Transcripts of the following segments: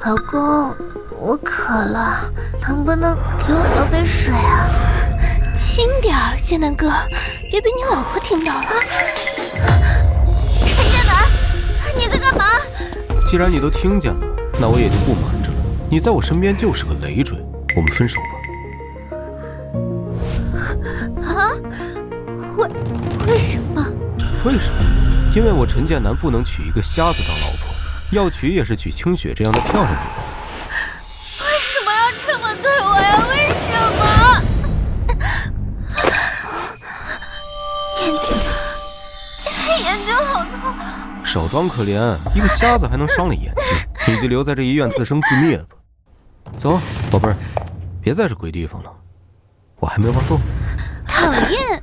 老公，我渴了，能不能给我倒杯水啊？轻点儿，剑南哥，别被你老婆听到了。剑南，你在干嘛？既然你都听见了，那我也就不瞒着了。你在我身边就是个累赘，我们分手吧。啊？为什么？为什么？因为我陈剑南不能娶一个瞎子当老婆，要娶也是娶清雪这样的漂亮女人。为什么要这么对我呀？为什么？眼睛好痛！少装可怜，一个瞎子还能伤了眼睛？你就留在这医院自生自灭吧。走，宝贝儿，别在这鬼地方了，我还没玩够。讨厌！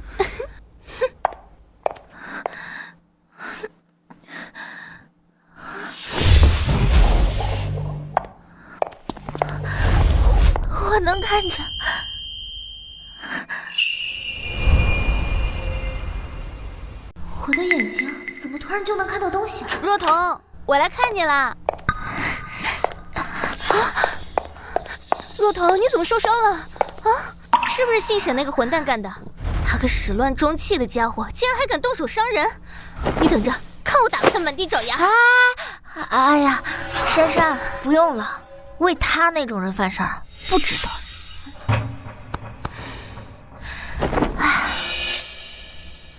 我能看见。我的眼睛怎么突然就能看到东西了？若彤，我来看你啦！若彤，你怎么受伤了？啊，是不是姓沈那个混蛋干的？他个始乱终弃的家伙，竟然还敢动手伤人！你等着，看我打得他满地找牙！哎呀，珊珊，不用了，为他那种人犯事儿不值得。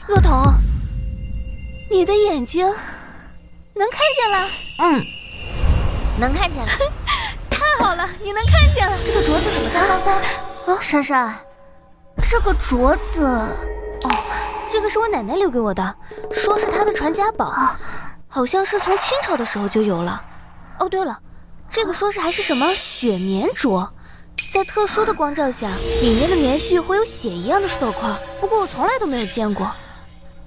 若彤，你的眼睛能看见了？能看见了。太好了，你能看见了。这个镯子怎么在发光？珊珊，这个镯子，这个是我奶奶留给我的，说是她的传家宝，好像是从清朝的时候就有了。哦，对了，这个说是还是什么雪棉镯，在特殊的光照下，里面的棉絮会有血一样的色块，不过我从来都没有见过。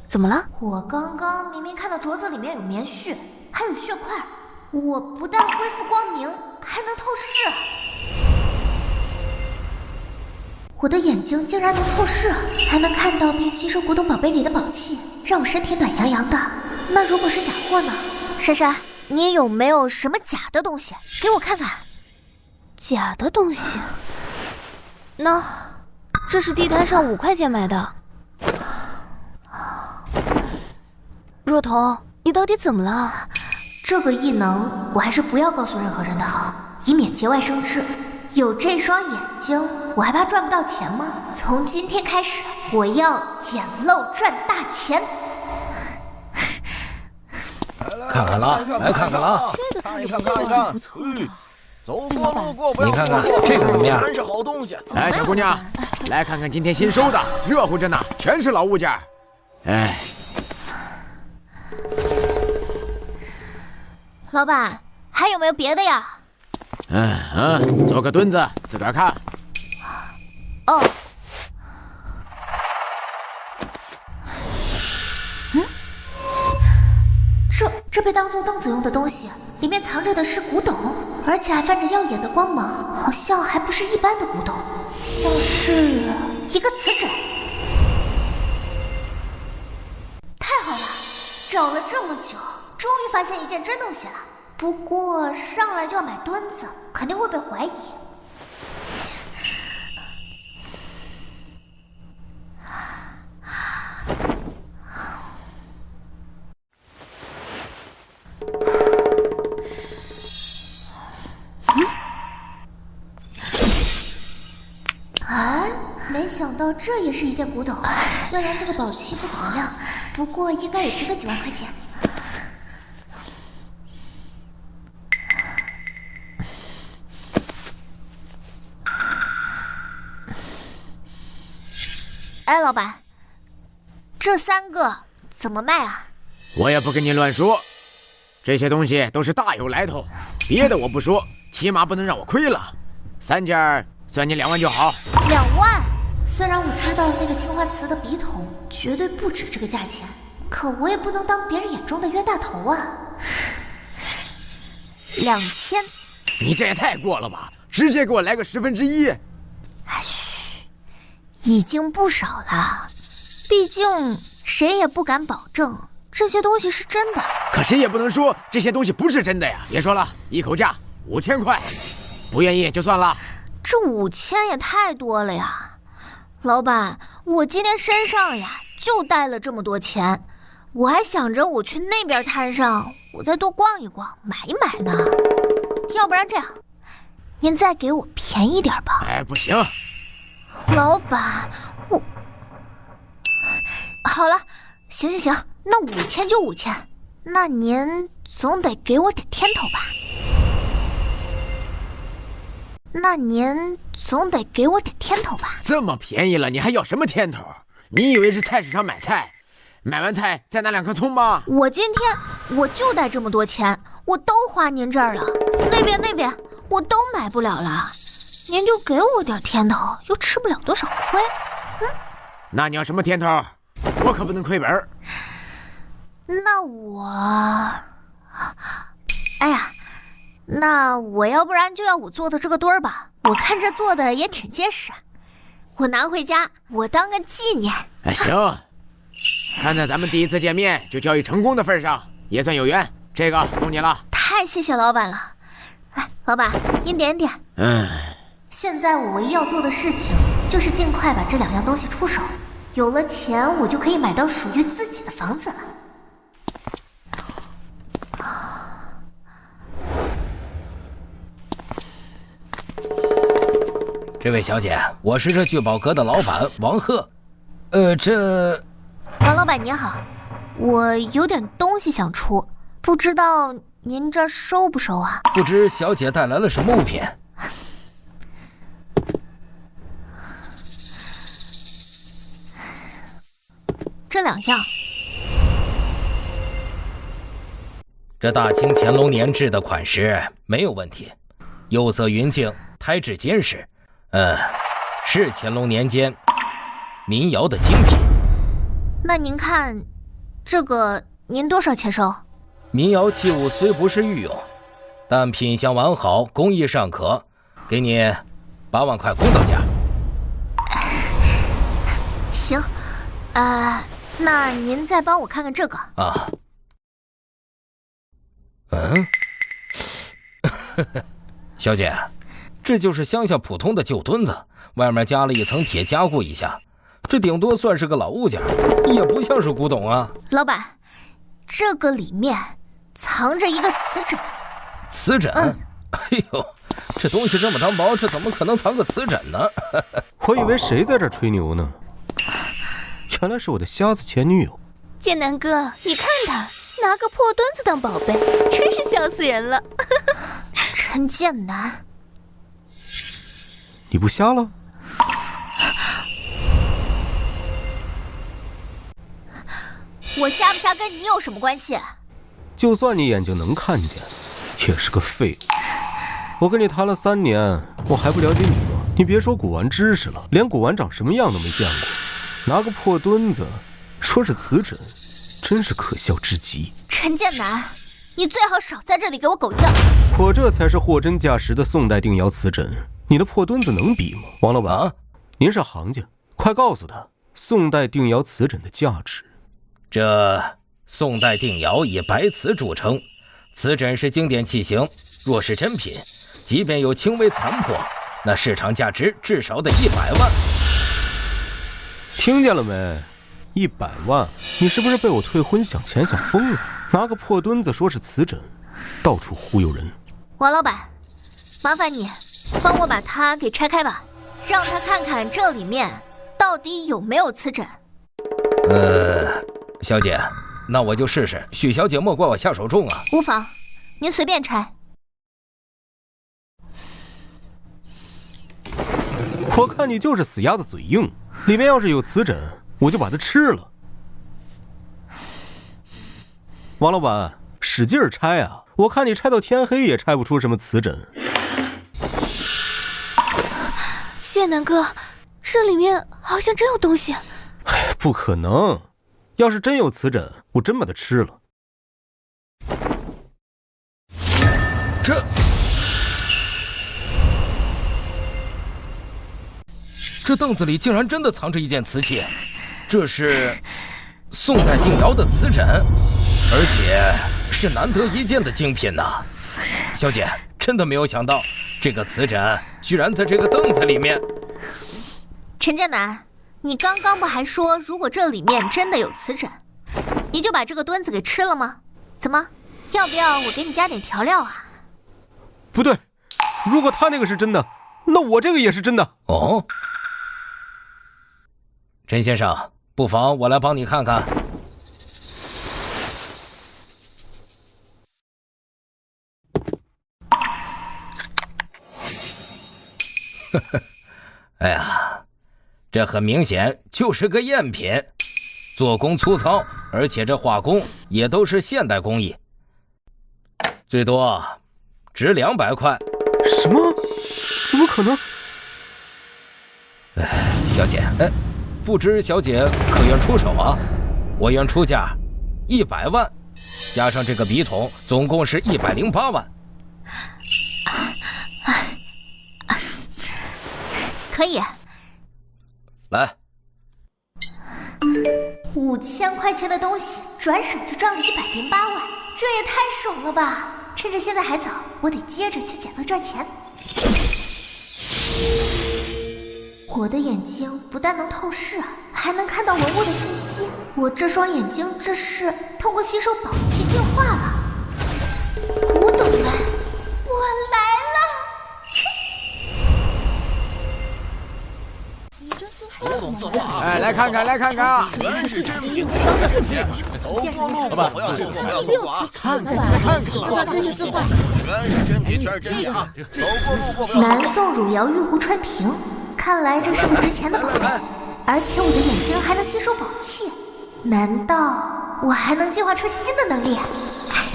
怎么了？我刚刚明明看到镯子里面有棉絮，还有血块，我不但恢复光明，还能透视。我的眼睛竟然能透视，还能看到并吸收古董宝贝里的宝气，让我身体暖洋洋的。那如果是假货呢？珊珊，你有没有什么假的东西给我看看？假的东西？那这是地摊上5块钱买的。若彤，你到底怎么了？这个异能我还是不要告诉任何人的好，以免节外生枝。有这双眼睛，我还怕赚不到钱吗？从今天开始，我要捡漏赚大钱。看看了，来看看了，这个看着看，不错。走过路过不要看看这个怎么样？全是好东西。来，小姑娘，来看看今天新收的，热乎着呢，全是老物件。哎，老板，还有没有别的呀？做个墩子，自个儿看。哦。这被当作凳子用的东西，里面藏着的是古董，而且还泛着耀眼的光芒，好像还不是一般的古董，像是一个瓷枕。太好了，找了这么久，终于发现一件真东西了。不过上来就要买墩子，肯定会被怀疑。没想到这也是一件古董，虽然这个宝器不怎么样，不过应该也值个几万块钱。哎，老板，这3个怎么卖啊？我也不跟你乱说，这些东西都是大有来头，别的我不说，起码不能让我亏了。3件算你2万就好。2万？虽然我知道那个青花瓷的笔筒绝对不止这个价钱，可我也不能当别人眼中的冤大头啊。2000。你这也太过了吧，直接给我来个1/10。嘘，已经不少了，毕竟谁也不敢保证这些东西是真的。可谁也不能说这些东西不是真的呀。别说了，一口价5000块，不愿意就算了。这5000也太多了呀！老板，我今天身上呀就带了这么多钱，我还想着我去那边摊上，我再多逛一逛，买一买呢。要不然这样，您再给我便宜点吧。哎，不行。老板，我好了，行，那5000就5000，那您总得给我点甜头吧？这么便宜了，你还要什么甜头？你以为是菜市场买菜，买完菜再拿2颗葱吗？我今天我就带这么多钱，我都花您这儿了，那边我都买不了了，您就给我点甜头，又吃不了多少亏。那你要什么甜头？我可不能亏本。那我要不然就要我做的这个墩儿吧，我看这做的也挺结实，我拿回家我当个纪念。哎，行，看在咱们第一次见面就交易成功的份上，也算有缘，这个送你了。太谢谢老板了。哎，老板您点。现在我唯一要做的事情就是尽快把这2样东西出手，有了钱我就可以买到属于自己的房子了。这位小姐，我是这聚宝阁的老板王贺。王老板您好，我有点东西想出，不知道您这收不收啊？不知小姐带来了什么物品？这2样。这大清乾隆年制的款式没有问题，釉色匀净，胎质坚实。是乾隆年间民窑的精品。那您看，这个您多少钱收？民窑器物虽不是御用，但品相完好，工艺尚可，给你8万块公道价。行，那您再帮我看看这个啊。小姐，这就是乡下普通的旧墩子，外面加了一层铁加固一下，这顶多算是个老物件，也不像是古董啊。老板，这个里面藏着一个瓷枕。瓷枕？哎呦，这东西这么单薄，这怎么可能藏个瓷枕呢？我以为谁在这吹牛呢，原来是我的瞎子前女友。剑南哥，你看他拿个破墩子当宝贝，真是笑死人了。陈剑南，你不瞎了？我瞎不瞎跟你有什么关系？就算你眼睛能看见，也是个废物。我跟你谈了3年，我还不了解你吗？你别说古玩知识了，连古玩长什么样都没见过。拿个破墩子说是瓷枕，真是可笑至极。陈剑南，你最好少在这里给我狗叫。我这才是货真价实的宋代定窑瓷枕，你的破墩子能比吗？王老板，您是行家，快告诉他宋代定窑瓷枕的价值。这宋代定窑以白瓷著称，瓷枕是经典器型，若是真品，即便有轻微残破，那市场价值至少得100万。听见了没？100万！你是不是被我退婚想钱想疯了？拿个破墩子说是瓷枕，到处忽悠人。王老板，麻烦你帮我把它给拆开吧，让他看看这里面到底有没有瓷枕。小姐，那我就试试。许小姐莫怪我下手重啊。无妨，您随便拆。我看你就是死鸭子嘴硬，里面要是有瓷枕，我就把它吃了。王老板，使劲拆啊！我看你拆到天黑也拆不出什么瓷枕。谢南哥，这里面好像真有东西。哎，不可能！要是真有瓷枕，我真把它吃了。这凳子里竟然真的藏着一件瓷器，这是宋代定窑的瓷枕，而且是难得一见的精品呐。小姐，真的没有想到，这个瓷枕居然在这个凳子里面。陈建南，你刚刚不还说，如果这里面真的有瓷枕，你就把这个墩子给吃了吗？怎么，要不要我给你加点调料啊？不对，如果他那个是真的，那我这个也是真的。哦，陈先生，不妨我来帮你看看。呵呵，哎呀，这很明显就是个赝品，做工粗糙，而且这画工也都是现代工艺，最多值200块。什么？怎么可能？小姐，不知小姐可愿出手啊？我愿出价100万，加上这个笔筒，总共是108万。可以。来，5000块钱的东西，转手就赚了108万，这也太爽了吧！趁着现在还早，我得接着去捡乐赚钱。我的眼睛不但能透视，还能看到文物的信息。我这双眼睛这是通过吸收宝气进化了。古董们，我来了！哎，来看看，来看看，全是真品，全是真品，走过路过不要错过，不要错过啊！看看，全是真品，全是真品啊！走过路过不要错过。南宋汝窑玉壶穿瓶，看来这是个值钱的宝贝，而且我的眼睛还能吸收宝气，难道我还能进化出新的能力？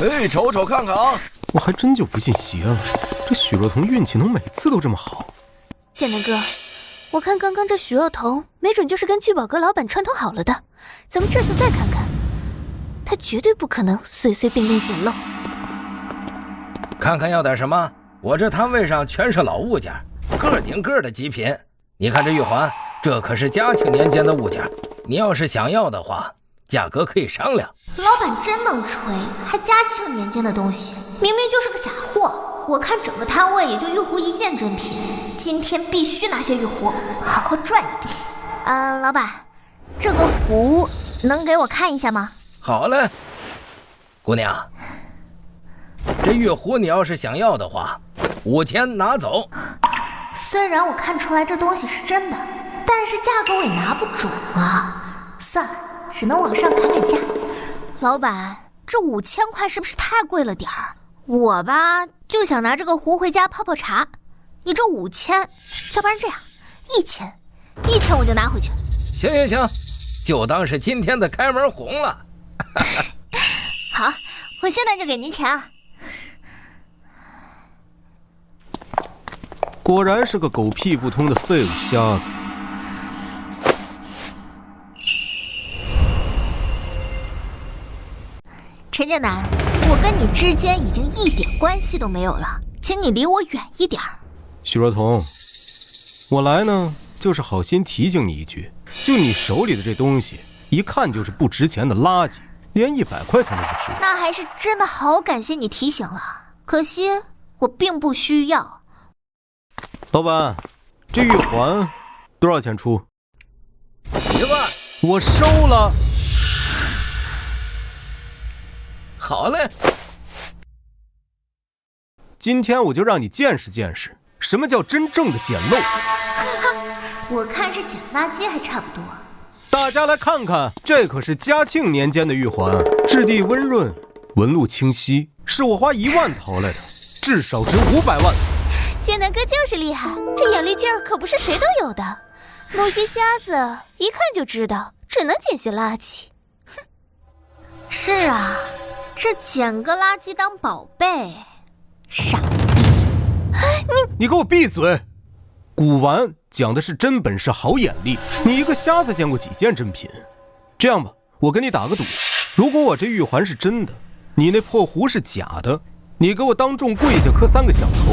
哎，瞅瞅看看啊！我还真就不信邪了，这许若彤运气能每次都这么好。剑南哥，我看刚刚这许若彤没准就是跟聚宝阁老板串通好了的，咱们这次再看看，他绝对不可能随随便便捡漏。看看要点什么？我这摊位上全是老物件，个顶个的极品。你看这玉环，这可是嘉庆年间的物件，你要是想要的话，价格可以商量。老板真能吹，还嘉庆年间的东西，明明就是个假货。我看整个摊位也就玉壶一件真品，今天必须拿些玉壶好好赚一笔。老板，这个壶能给我看一下吗？好嘞，姑娘，这玉壶你要是想要的话，5000拿走。虽然我看出来这东西是真的，但是价格我也拿不准啊。算了，只能往上砍砍价。老板，这5000块是不是太贵了点儿？我吧就想拿这个壶回家泡泡茶，你这5000，要不然这样，1000我就拿回去。行，就当是今天的开门红了。好，我现在就给您钱啊。果然是个狗屁不通的废物瞎子。陈建南，我跟你之间已经一点关系都没有了，请你离我远一点。许若彤，我来呢就是好心提醒你一句，就你手里的这东西，一看就是不值钱的垃圾，连100块钱都不值。那还是真的好感谢你提醒了，可惜我并不需要。老板，这玉环多少钱出1万。我收了。好嘞，今天我就让你见识见识，什么叫真正的捡漏。我看是捡垃圾还差不多。大家来看看，这可是嘉庆年间的玉环，质地温润，纹路清晰，是我花1万淘来的，至少值500万。剑南哥就是厉害，这眼力劲儿可不是谁都有的。某些瞎子一看就知道，只能捡些垃圾。哼，是啊，这捡个垃圾当宝贝，傻逼！你给我闭嘴！古玩讲的是真本事、好眼力，你一个瞎子见过几件真品？这样吧，我跟你打个赌，如果我这玉环是真的，你那破壶是假的，你给我当众跪下磕3个响头，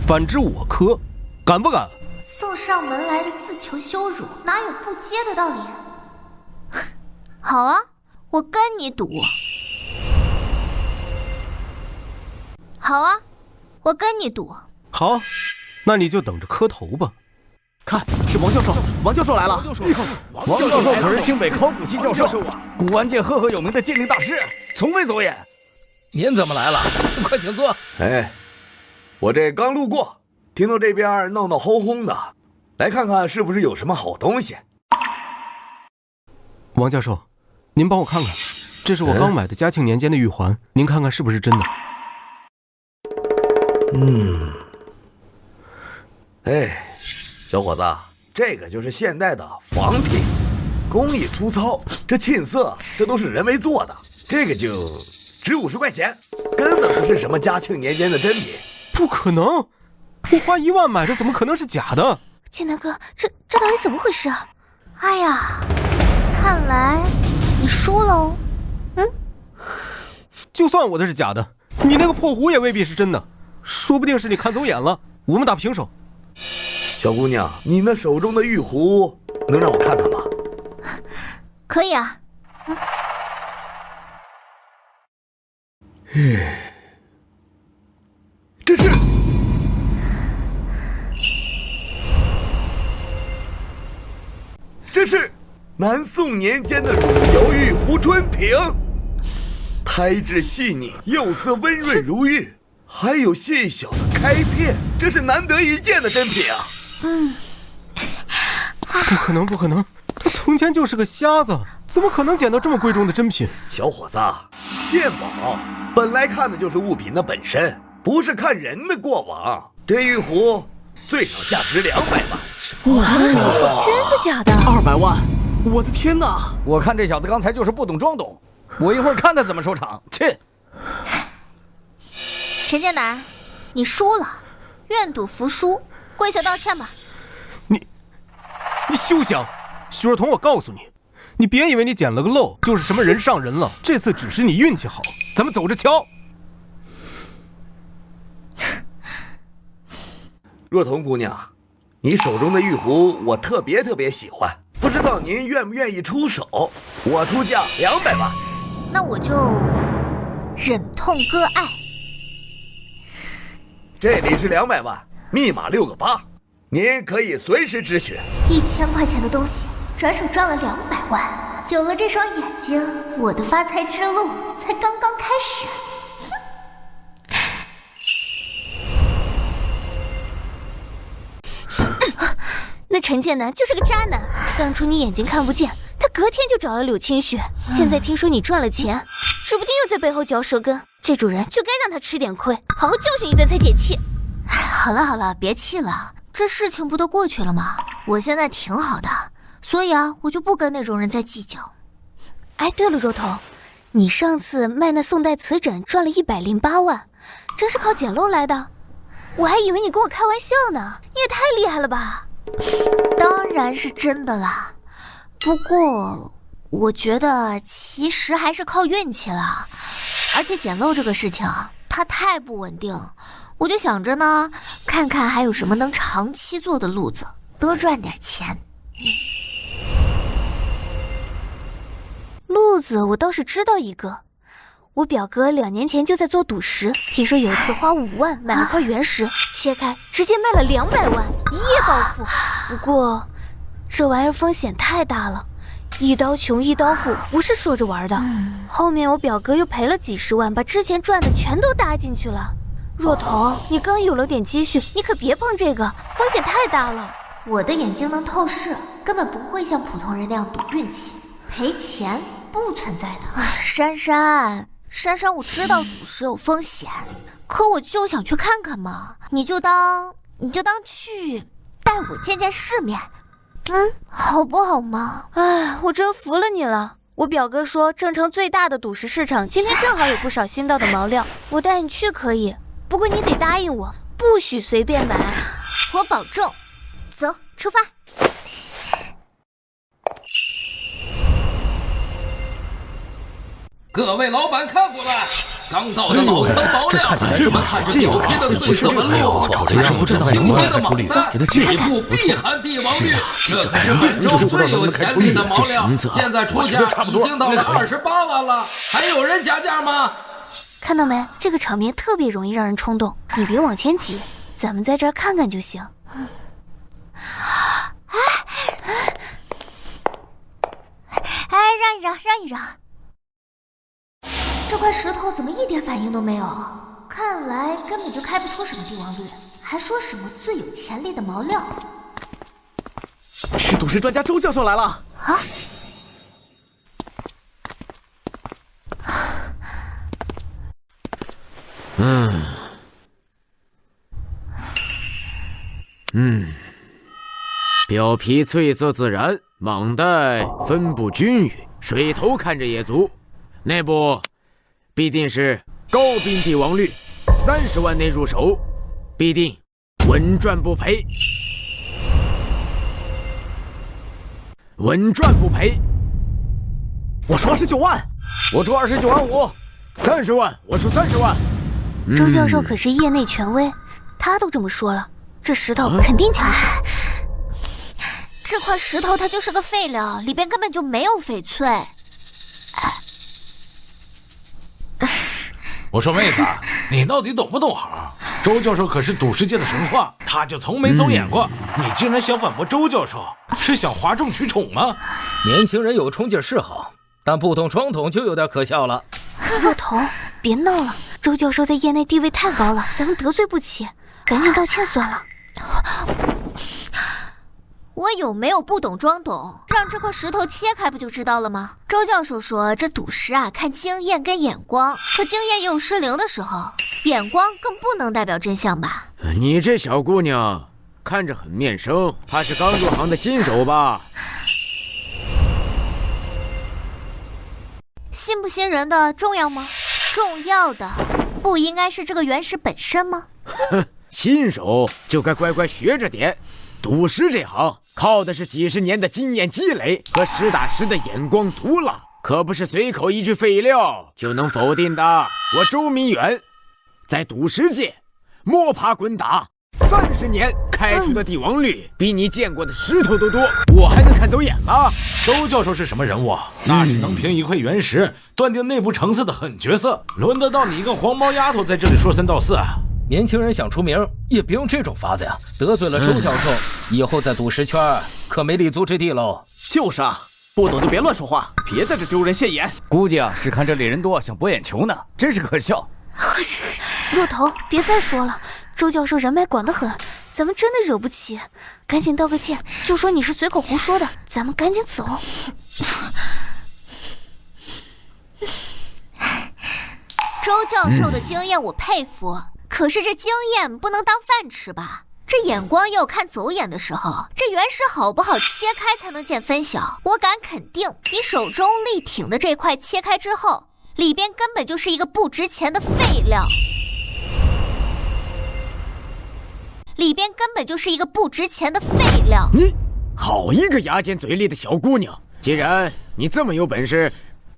反之我磕，敢不敢？送上门来的自求羞辱，哪有不接的道理？好啊，我跟你赌。好啊，我跟你赌。好，那你就等着磕头吧。看，是王教授，王教授来了。王教授可是清北考古系教授，古玩界赫赫有名的鉴定大师，从未走眼。您怎么来了？快请坐。哎，我这刚路过，听到这边闹闹哄哄的，来看看是不是有什么好东西。王教授，您帮我看看，这是我刚买的嘉庆年间的玉环，您看看是不是真的？哎，小伙子，这个就是现代的仿品，工艺粗糙，这沁色这都是人为做的，这个就值50块钱，根本不是什么嘉庆年间的真品。不可能，我花1万买的，怎么可能是假的？剑南哥，这到底怎么回事啊？哎呀，看来你输了哦。就算我的是假的，你那个破壶也未必是真的，说不定是你看走眼了。我们打平手。小姑娘，你那手中的玉壶能让我看看吗？可以啊。这是南宋年间的汝窑玉壶春瓶，胎质细腻，釉色温润如玉，还有细小的开片，这是难得一见的真品啊！不可能，不可能，他从前就是个瞎子，怎么可能捡到这么贵重的珍品？小伙子，鉴宝本来看的就是物品的本身，不是看人的过往。这玉壶最少价值200万。真的假的？200万！我的天哪！我看这小子刚才就是不懂装懂，我一会儿看他怎么收场。切！陈剑南，你输了，愿赌服输，跪下道歉吧。你休想！徐若彤，我告诉你，你别以为你捡了个漏就是什么人上人了，这次只是你运气好，咱们走着瞧。若彤姑娘，你手中的玉壶我特别喜欢，不知道您愿不愿意出手？我出价200万。那我就忍痛割爱。这里是200万，密码6个8，您可以随时支取。1000块钱的东西，转手赚了200万。有了这双眼睛，我的发财之路才刚刚开始。那陈剑南就是个渣男，当初你眼睛看不见，他隔天就找了柳青雪，现在听说你赚了钱，指不定又在背后嚼舌根。这主人就该让他吃点亏，好好教训一顿才解气。好了，别气了，这事情不都过去了吗？我现在挺好的，所以啊，我就不跟那种人再计较。哎，对了，若彤，你上次卖那宋代瓷枕赚了108万，真是靠捡漏来的？我还以为你跟我开玩笑呢，你也太厉害了吧！当然是真的啦，不过我觉得其实还是靠运气了，而且捡漏这个事情它太不稳定，我就想着呢，看看还有什么能长期做的路子，多赚点钱。路子我倒是知道一个，我表哥2年前就在做赌石，听说有一次花5万买了块原石，切开直接卖了200万，一夜暴富。不过这玩意儿风险太大了，一刀穷一刀富不是说着玩的。后面我表哥又赔了几十万，把之前赚的全都搭进去了。若彤，你刚有了点积蓄，你可别碰这个，风险太大了。我的眼睛能透视，根本不会像普通人那样赌运气，赔钱不存在的。珊珊，我知道赌石有风险，可我就想去看看嘛。你就当去带我见见世面，好不好嘛？哎，我真服了你了。我表哥说郑城最大的赌石市场今天正好有不少新到的毛料，我带你去可以，不过你得答应我，不许随便买。我保证。走，出发。各位老板看过来，刚到的老坑毛料，你们看这表皮的褪色纹路，这是不知道清晰的锰蛋，底部碧寒帝王绿，这可是满洲最有潜力的毛料，现在出价已经到了28万了，还有人加价吗？看到没？这个场面特别容易让人冲动，你别往前挤，咱们在这儿看看就行。哎，让一让，让一让。这块石头怎么一点反应都没有？看来根本就开不出什么帝王绿，还说什么最有潜力的毛料。是赌石专家周教授来了啊！表皮翠色自然，蟒带分布均匀，水头看着也足，内部必定是高滨帝王绿，30万内入手，必定稳赚不赔。稳赚不赔。我出29万，我出29万5，30万，我出30万。周教授可是业内权威，他都这么说了，这石头肯定抢手。这块石头它就是个废料，里边根本就没有翡翠。我说妹子，你到底懂不懂行？周教授可是赌石界的神话，他就从没走眼过。你竟然想反驳周教授，是想哗众取宠吗？年轻人有冲劲是好，但不懂装懂就有点可笑了。若彤，别闹了，周教授在业内地位太高了，咱们得罪不起，赶紧道歉算了。我有没有不懂装懂？让这块石头切开不就知道了吗？周教授说这赌石啊，看经验跟眼光，可经验也有失灵的时候，眼光更不能代表真相吧？你这小姑娘看着很面生，怕是刚入行的新手吧？信不信人的重要吗？重要的不应该是这个原石本身吗？哼，新手就该乖乖学着点。赌石这行靠的是几十年的经验积累和实打实的眼光毒辣，可不是随口一句废料就能否定的。我周明远在赌石界摸爬滚打30年，开出的帝王绿比你见过的石头都多，我还能看走眼了？周教授是什么人物？那是能凭一块原石断定内部成色的狠角色，轮得到你一个黄毛丫头在这里说3道4？年轻人想出名也不用这种法子呀，得罪了周教授，以后在赌石圈可没立足之地喽。就是啊，不懂就别乱说话，别在这丢人现眼。估计啊是看这里人多想博眼球呢，真是可笑。若彤，别再说了，周教授人脉广得很，咱们真的惹不起，赶紧道个歉，就说你是随口胡说的，咱们赶紧走。周教授的经验我佩服，可是这经验不能当饭吃吧？这眼光也有看走眼的时候，这原石好不好切开才能见分晓。我敢肯定，你手中力挺的这块切开之后，里边根本就是一个不值钱的废料。里边根本就是一个不值钱的废料。你好一个牙尖嘴利的小姑娘！既然你这么有本事，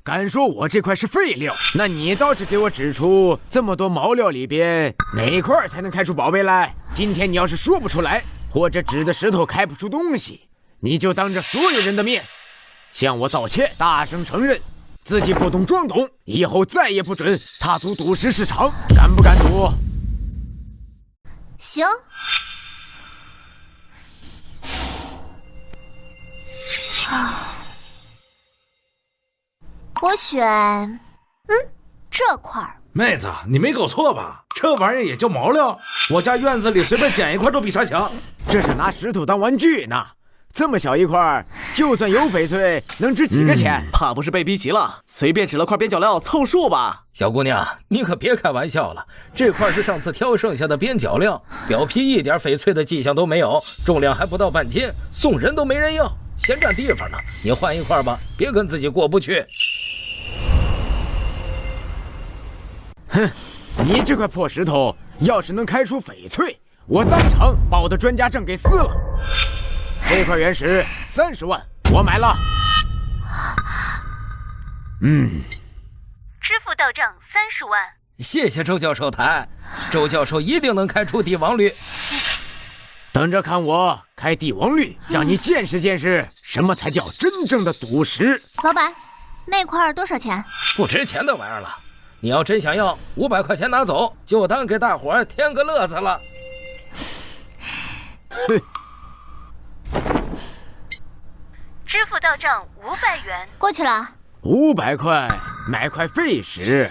敢说我这块是废料，那你倒是给我指出这么多毛料里边哪块才能开出宝贝来？今天你要是说不出来，或者指的石头开不出东西，你就当着所有人的面向我道歉，大声承认自己不懂装懂，以后再也不准踏足赌石市场，敢不敢赌？行。我选，这块儿。妹子，你没搞错吧？这玩意儿也叫毛料？我家院子里随便捡一块都比它强。这是拿石头当玩具呢，这么小一块，就算有翡翠，能值几个钱？怕不是被逼急了，随便指了块边角料凑数吧？小姑娘，你可别开玩笑了，这块是上次挑剩下的边角料，表皮一点翡翠的迹象都没有，重量还不到半斤，送人都没人要，嫌占地方呢。你换一块吧，别跟自己过不去。哼，你这块破石头要是能开出翡翠，我当场把我的专家证给撕了。这块原石30万，我买了。支付到账30万。谢谢周教授台，周教授一定能开出帝王绿。等着看我开帝王绿，让你见识见识什么才叫真正的赌石。老板，那块多少钱？不值钱的玩意儿了。你要真想要500块钱拿走，就当给大伙儿添个乐子了。支付到账500元，过去了。500块买块废石。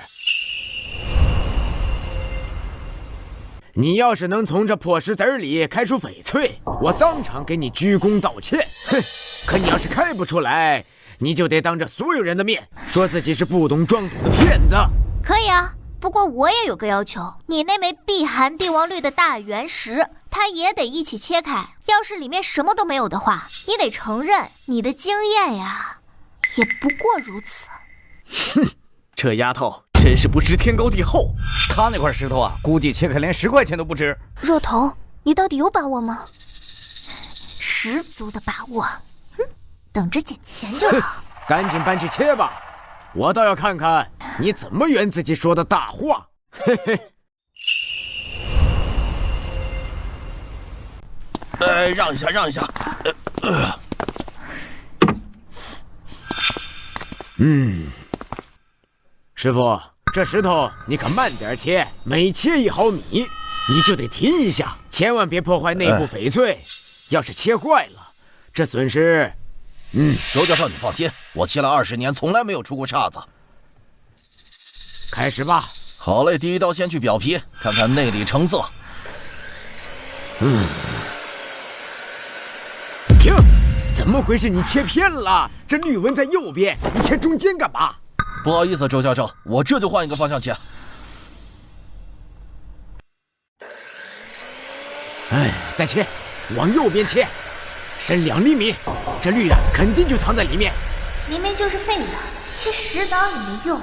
你要是能从这破石子里开出翡翠，我当场给你鞠躬道歉。哼！可你要是开不出来，你就得当着所有人的面说自己是不懂装懂的骗子。可以啊，不过我也有个要求，你那枚碧寒帝王绿的大原石，它也得一起切开。要是里面什么都没有的话，你得承认你的经验呀，也不过如此。哼，这丫头真是不知天高地厚。他那块石头啊，估计切开连10块钱都不值。若彤，你到底有把握吗？十足的把握。等着捡钱就好。赶紧搬去切吧，我倒要看看你怎么圆自己说的大话。嘿嘿。让一下，让一下。师傅，这石头你可慢点切，每切1毫米，你就得停一下，千万别破坏内部翡翠。要是切坏了，这损失……周教授，你放心，我切了20年，从来没有出过岔子。开始吧。好嘞，第一刀先去表皮，看看内里成色。停！怎么回事？你切偏了，这绿纹在右边，你切中间干嘛？不好意思，周教授，我这就换一个方向切。再切，往右边切，深2厘米，这绿的肯定就藏在里面。明明就是废了，切10刀也没用。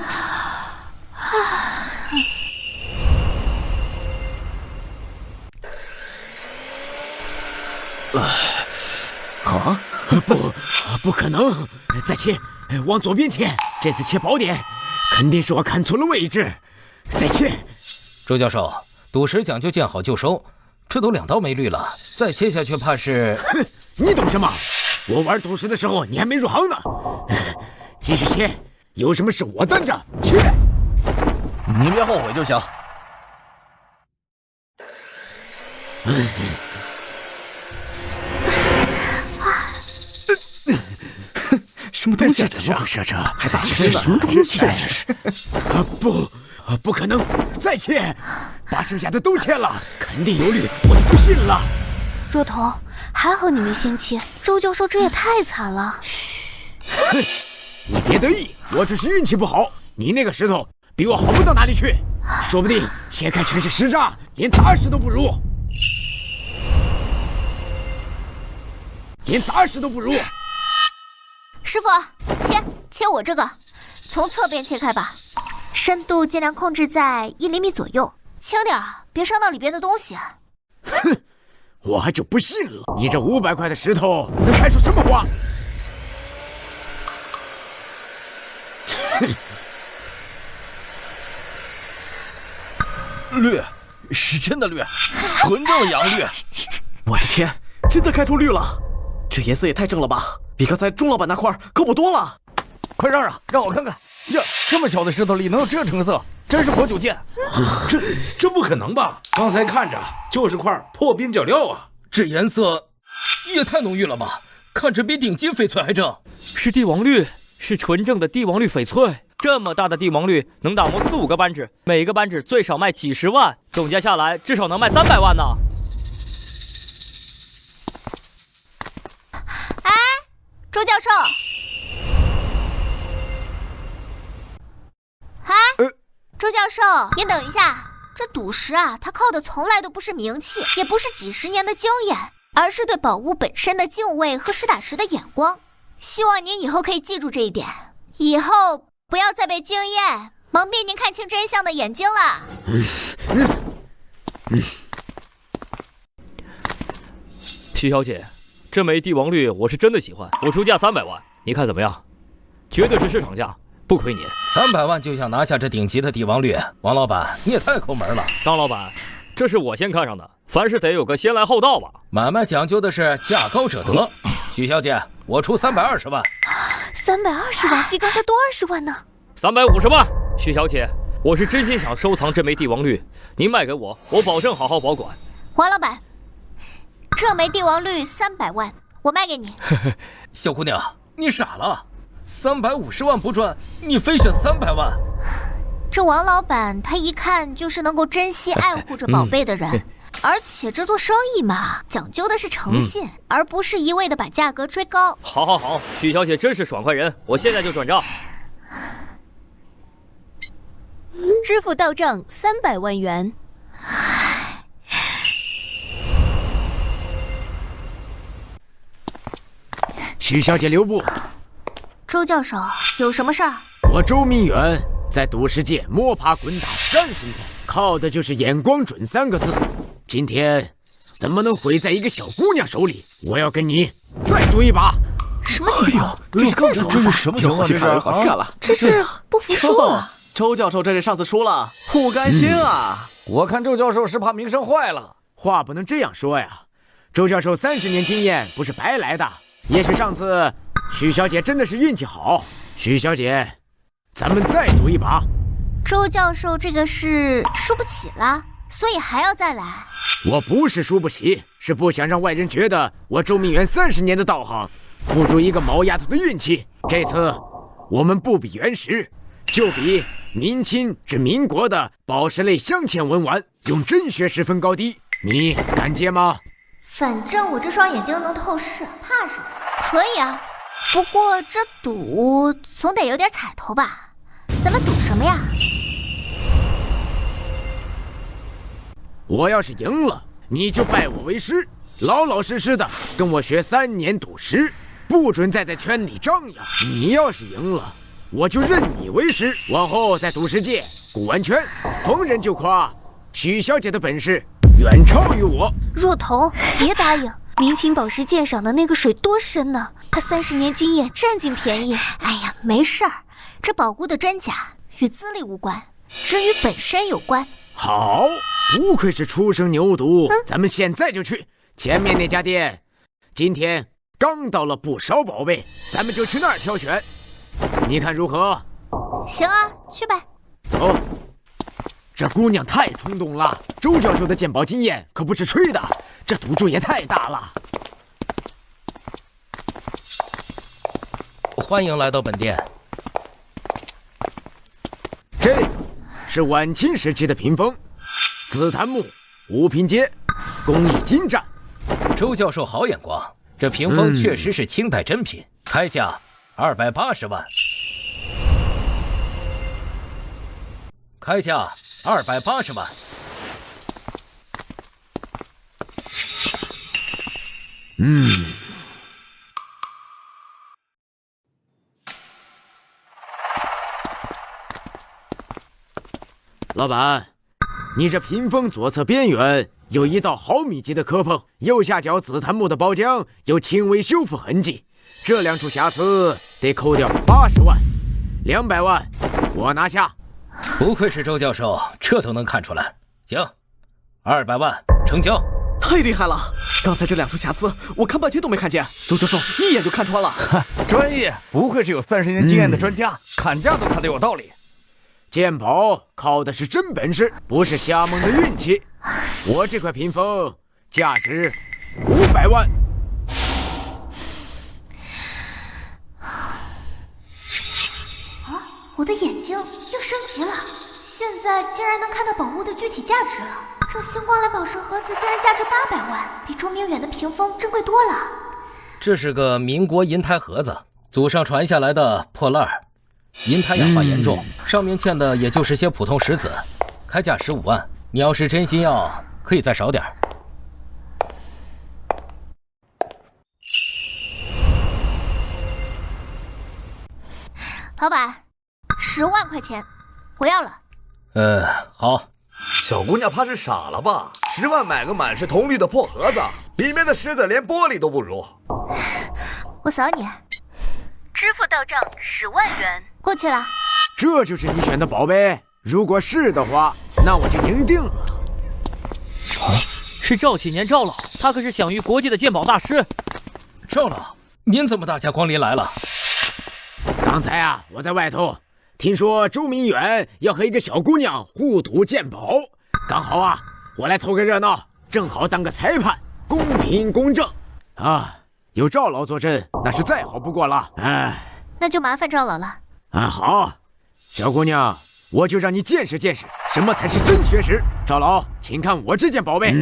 不可能！再切，往左边切。这次切薄点，肯定是我看错了位置。再切。周教授，赌石讲究见好就收，这都2刀没绿了，再切下去怕是……哼，你懂什么？我玩赌石的时候你还没入行呢。继续切，有什么事我担着。切，你别后悔就行。什么东西？怎么回事？这还打是真的？什么东西？这是？不可能！再切，把剩下的都切了，肯定有绿，我就不信了。若彤，还好你没先切，周教授这也太惨了。哼，你别得意，我只是运气不好。你那个石头比我好不到哪里去，说不定切开全是石渣，连杂石都不如。师傅，切我这个，从侧边切开吧，深度尽量控制在1厘米左右，轻点儿，别伤到里边的东西。哼，我还就不信了，你这500块的石头能开出什么花？绿，是真的绿，纯正的洋绿。我的天，真的开出绿了！这颜色也太正了吧，比刚才钟老板那块靠谱多了。快让让，让我看看呀！这么小的石头里能有这成色，真是活久见。这不可能吧？刚才看着就是块破边角料啊！这颜色也太浓郁了吧，看着比顶级翡翠还正。是帝王绿，是纯正的帝王绿翡翠。这么大的帝王绿能打磨4-5个扳指，每个扳指最少卖几十万，总加下来至少能卖300万呢。哎，周教授，周教授，您等一下，这赌石啊，它靠的从来都不是名气，也不是几十年的经验，而是对宝物本身的敬畏和实打实的眼光。希望您以后可以记住这一点，以后不要再被经验蒙蔽您看清真相的眼睛了。徐小姐，这枚帝王绿我是真的喜欢，我出价300万，你看怎么样？绝对是市场价，不亏你。300万就想拿下这顶级的帝王绿，王老板你也太抠门了。张老板，这是我先看上的，凡事得有个先来后到吧。买卖讲究的是价高者得。徐小姐，我出320万。320万，比刚才多20万呢。350万，徐小姐，我是真心想收藏这枚帝王绿，您卖给我，我保证好好保管。王老板，这枚帝王绿300万，我卖给你。小姑娘，你傻了？350万不赚，你非选300万？这王老板他一看就是能够珍惜爱护这宝贝的人，而且这做生意嘛，讲究的是诚信，而不是一味的把价格追高。好，许小姐真是爽快人，我现在就转账。支付到账300万元。许小姐留步。周教授，有什么事儿？我周明远在赌石界摸爬滚打30年，靠的就是眼光准3个字。今天怎么能毁在一个小姑娘手里？我要跟你再赌一把。什么情况？这是这是什么情况？这是好戏看了，这是不服输啊！周教授这是上次输了，不甘心啊！我看周教授是怕名声坏了。话不能这样说呀，周教授30年经验不是白来的。也许上次许小姐真的是运气好。许小姐，咱们再赌一把。周教授这个是输不起了，所以还要再来。我不是输不起，是不想让外人觉得我周明远30年的道行不如一个毛丫头的运气。这次我们不比原石，就比明清至民国的宝石类镶嵌文玩，用真学识分高低。你敢接吗？反正我这双眼睛能透视，怕什么？可以啊，不过这赌总得有点彩头吧？咱们赌什么呀？我要是赢了，你就拜我为师，老老实实的跟我学3年赌石，不准再在圈里张扬。你要是赢了，我就认你为师，往后在赌石界、古玩圈，逢人就夸许小姐的本事远超于我。若彤，别答应！明清宝石鉴赏的那个水多深呢？他30年经验占尽便宜。哎呀，没事儿，这宝物的真假与资历无关，只与本身有关。好，不愧是初生牛犊，咱们现在就去前面那家店。今天刚到了不少宝贝，咱们就去那儿挑选，你看如何？行啊，去呗。走。这姑娘太冲动了，周教授的鉴宝经验可不是吹的，这赌注也太大了。欢迎来到本店。这个是晚清时期的屏风，紫檀木，5品阶，工艺精湛。周教授好眼光，这屏风确实是清代珍品，开价280万。开价280万。老板，你这屏风左侧边缘有一道毫米级的磕碰，右下角紫檀木的包浆有轻微修复痕迹，这2处瑕疵得扣掉80万，200万我拿下。不愧是周教授，这都能看出来。行，200万成交。太厉害了！刚才这2处瑕疵，我看半天都没看见，周教授一眼就看穿了。专业，不愧是有30年经验的专家，砍价都砍得有道理。鉴宝靠的是真本事，不是瞎蒙的运气。我这块屏风价值500万。我的眼睛又升级了，现在竟然能看到宝物的具体价值了。这星光蓝宝石盒子竟然价值800万，比周明远的屏风珍贵多了。这是个民国银胎盒子，祖上传下来的破烂儿，银胎氧化严重，上面嵌的也就是些普通石子，开价15万。你要是真心要，可以再少点儿。老板，10万块钱，我要了。好。小姑娘怕是傻了吧？10万买个满是铜绿的破盒子，里面的石子连玻璃都不如。我扫你。支付到账10万元。过去了。这就是你选的宝贝？如果是的话，那我就赢定了。是赵启年赵老，他可是享誉国际的鉴宝大师。赵老，您怎么大驾光临来了？刚才啊，我在外头听说周明远要和一个小姑娘互赌鉴宝，刚好啊，我来凑个热闹，正好当个裁判，公平公正啊！有赵老坐镇，那是再好不过了。那就麻烦赵老了。好，小姑娘，我就让你见识见识什么才是真学识。赵老，请看我这件宝贝。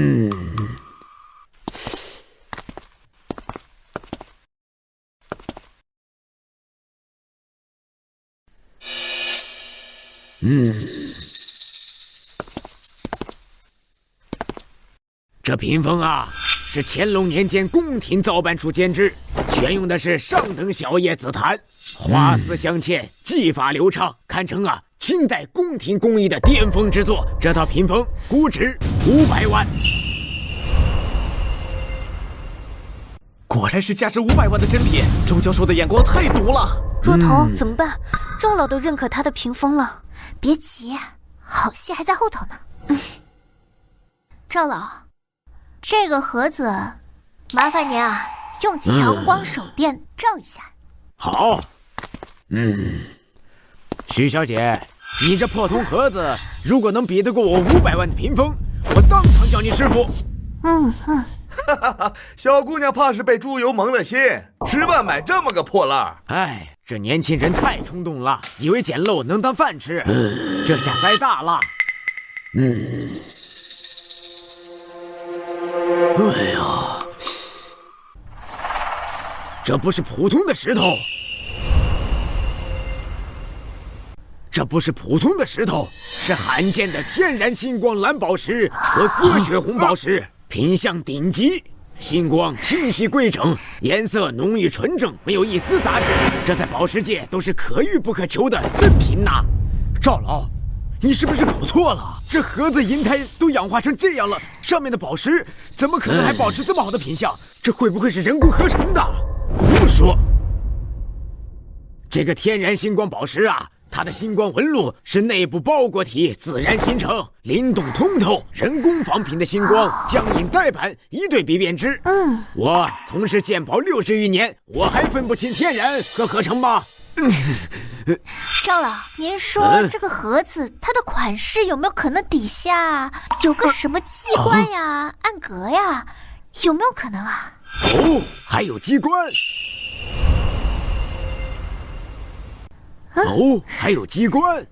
这屏风啊，是乾隆年间宫廷造办处监制，选用的是上等小叶紫檀，花丝镶嵌，技法流畅，堪称啊清代宫廷工艺的巅峰之作。这套屏风估值500万。果然是价值500万的珍品，周教授的眼光太毒了。若彤，怎么办？赵老都认可他的屏风了。别急，好戏还在后头呢。赵老，这个盒子，麻烦您啊，用强光手电照一下。好。徐小姐，你这破铜盒子，如果能比得过我500万的屏风，我当场叫你师傅。小姑娘怕是被猪油蒙了心，10万买这么个破烂。哎，这年轻人太冲动了，以为捡漏能当饭吃，这下栽大了。哎呀，这不是普通的石头，这不是普通的石头，是罕见的天然星光蓝宝石和鸽血红宝石，品相顶级，星光清晰规整，颜色浓郁纯正，没有一丝杂质，这在宝石界都是可遇不可求的珍品呐。赵老，你是不是搞错了？这盒子银胎都氧化成这样了，上面的宝石怎么可能还保持这么好的品相？这会不会是人工合成的？胡说！这个天然星光宝石啊，它的星光纹路是内部包裹体自然形成，灵动通透，人工仿品的星光僵硬呆板，一对比便知。我从事鉴宝60余年，我还分不清天然和合成吗？赵老，您说这个盒子它的款式有没有可能底下有个什么机关呀、暗格呀？有没有可能啊？哦，还有机关。哦，还有机关。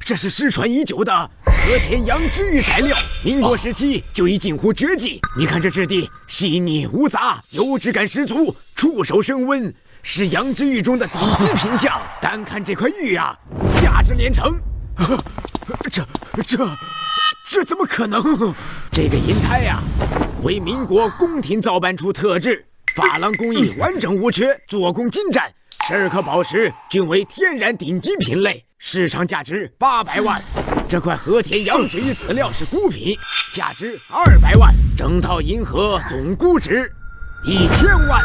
这是失传已久的和田羊脂玉材料，民国时期就已近乎绝迹。你看这质地细腻无杂，油脂感十足，触手升温，是羊脂玉中的顶级品相。单看这块玉啊，价值连城。这怎么可能？这个银胎呀，为民国宫廷造办处特制，珐琅工艺完整无缺，做工精湛，12颗宝石均为天然顶级品类，市场价值800万。这块和田羊脂玉籽料是孤品，价值200万，整套银盒总估值1000万。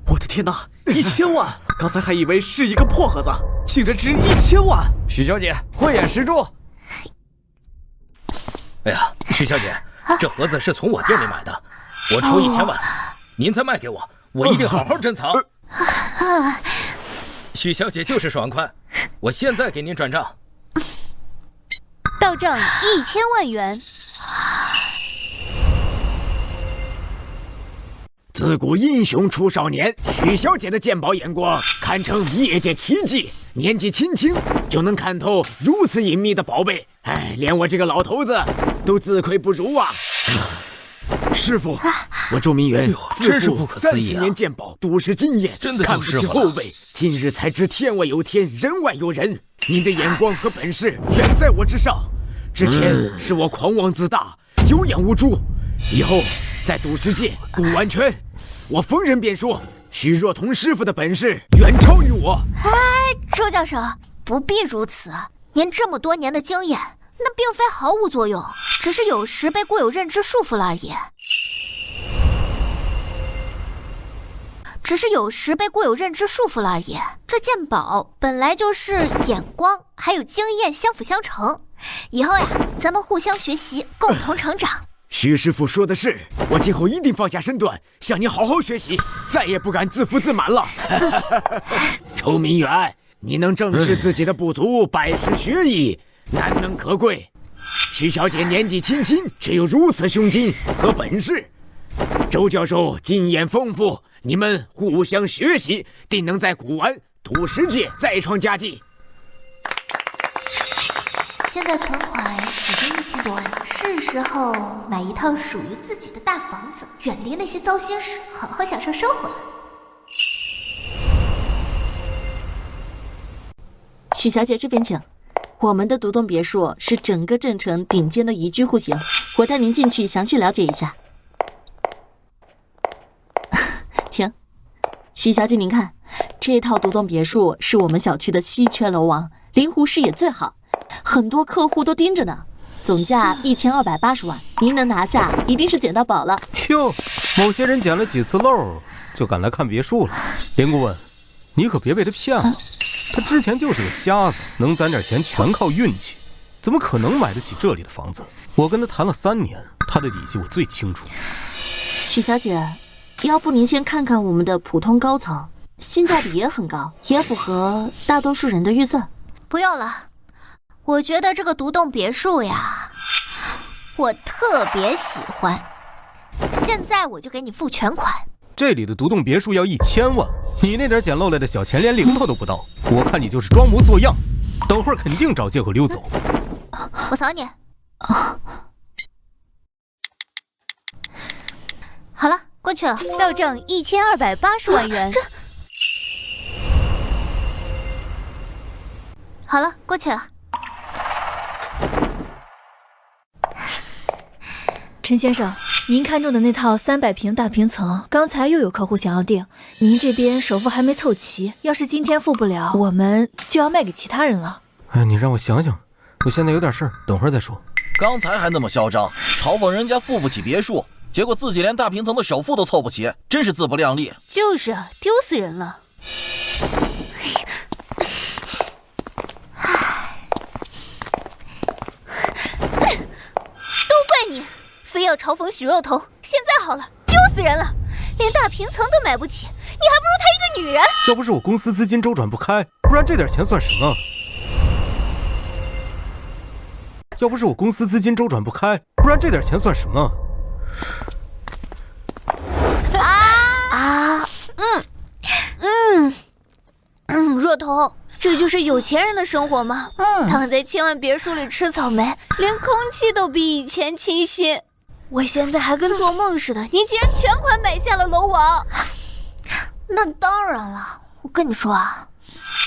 我的天哪，1000万！刚才还以为是一个破盒子，竟然值1000万！许小姐，慧眼识珠。哎呀，许小姐，这盒子是从我店里买的，我出1000万，您再卖给我，我一定好好珍藏。许小姐就是爽快，我现在给您转账。到账1000万元。自古英雄出少年，许小姐的鉴宝眼光堪称业界奇迹。年纪轻轻就能看透如此隐秘的宝贝，哎，连我这个老头子都自愧不如啊！师傅，我周明远自负30年鉴宝，赌石经验，真的看不起后辈。今日才知天外有天，人外有人。您的眼光和本事远在我之上。之前是我狂妄自大，有眼无珠，以后在赌石界、古玩圈，我逢人便说许若彤师傅的本事远超于我。哎，周教授，不必如此。您这么多年的经验，那并非毫无作用，只是有时被固有认知束缚了而已。这鉴宝本来就是眼光还有经验相辅相成，以后呀，咱们互相学习，共同成长。徐师傅说的是，我今后一定放下身段，向你好好学习，再也不敢自负自满了。周明远，你能正视自己的不足，拜师学艺，难能可贵。徐小姐年纪轻轻，只有如此胸襟和本事。周教授经验丰富，你们互相学习，定能在古玩赌石界再创佳绩。现在存款已经1000多万了，是时候买一套属于自己的大房子，远离那些糟心事，好好享受生活了。许小姐这边请。我们的独栋别墅是整个镇城顶尖的宜居户型，我带您进去详细了解一下。请，许小姐您看，这套独栋别墅是我们小区的稀缺楼王，临湖视野最好，很多客户都盯着呢。总价1280万，您能拿下，一定是捡到宝了。哟，某些人捡了几次漏，就敢来看别墅了。林顾问，你可别被他骗了。他之前就是个瞎子，能攒点钱全靠运气，怎么可能买得起这里的房子？我跟他谈了3年，他的底细我最清楚。许小姐，要不您先看看我们的普通高层，性价比也很高，也符合大多数人的预算。不用了，我觉得这个独栋别墅呀，我特别喜欢。现在我就给你付全款。这里的独栋别墅要1000万，你那点捡漏来的小钱连零头都不到，我看你就是装模作样，等会儿肯定找借口溜走。我扫你。好了，过去了，到账1280万元。好了，过去了。陈先生，您看中的那套300平大平层，刚才又有客户想要订，您这边首付还没凑齐，要是今天付不了，我们就要卖给其他人了。哎，你让我想想，我现在有点事儿，等会儿再说。刚才还那么嚣张，嘲讽人家付不起别墅，结果自己连大平层的首付都凑不齐，真是自不量力。就是丢死人了。都怪你，非要嘲讽许肉头。现在好了，丢死人了，连大平层都买不起，你还不如她一个女人。要不是我公司资金周转不开，不然这点钱算什么？要不是我公司资金周转不开，不然这点钱算什么？若头，这就是有钱人的生活吗？躺在千万别墅里吃草莓，连空气都比以前清新。我现在还跟做梦似的，你竟然全款买下了楼王。那当然了，我跟你说啊，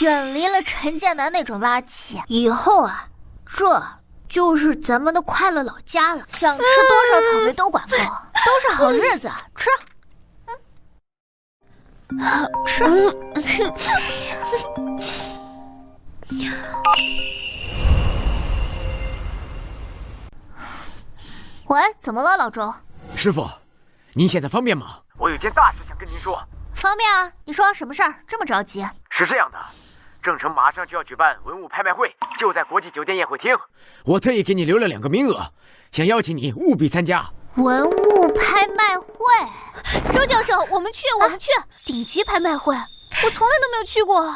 远离了陈建南那种垃圾，以后啊，这就是咱们的快乐老家了。想吃多少草莓都管够，都是好日子，吃。吃。喂，怎么了，老周？师傅，您现在方便吗？我有件大事想跟您说。方便啊，你说什么事儿？这么着急？是这样的，郑城马上就要举办文物拍卖会，就在国际酒店宴会厅。我特意给你留了2个名额，想邀请你务必参加。文物拍卖会？周教授，我们去，我们去！顶级拍卖会，我从来都没有去过。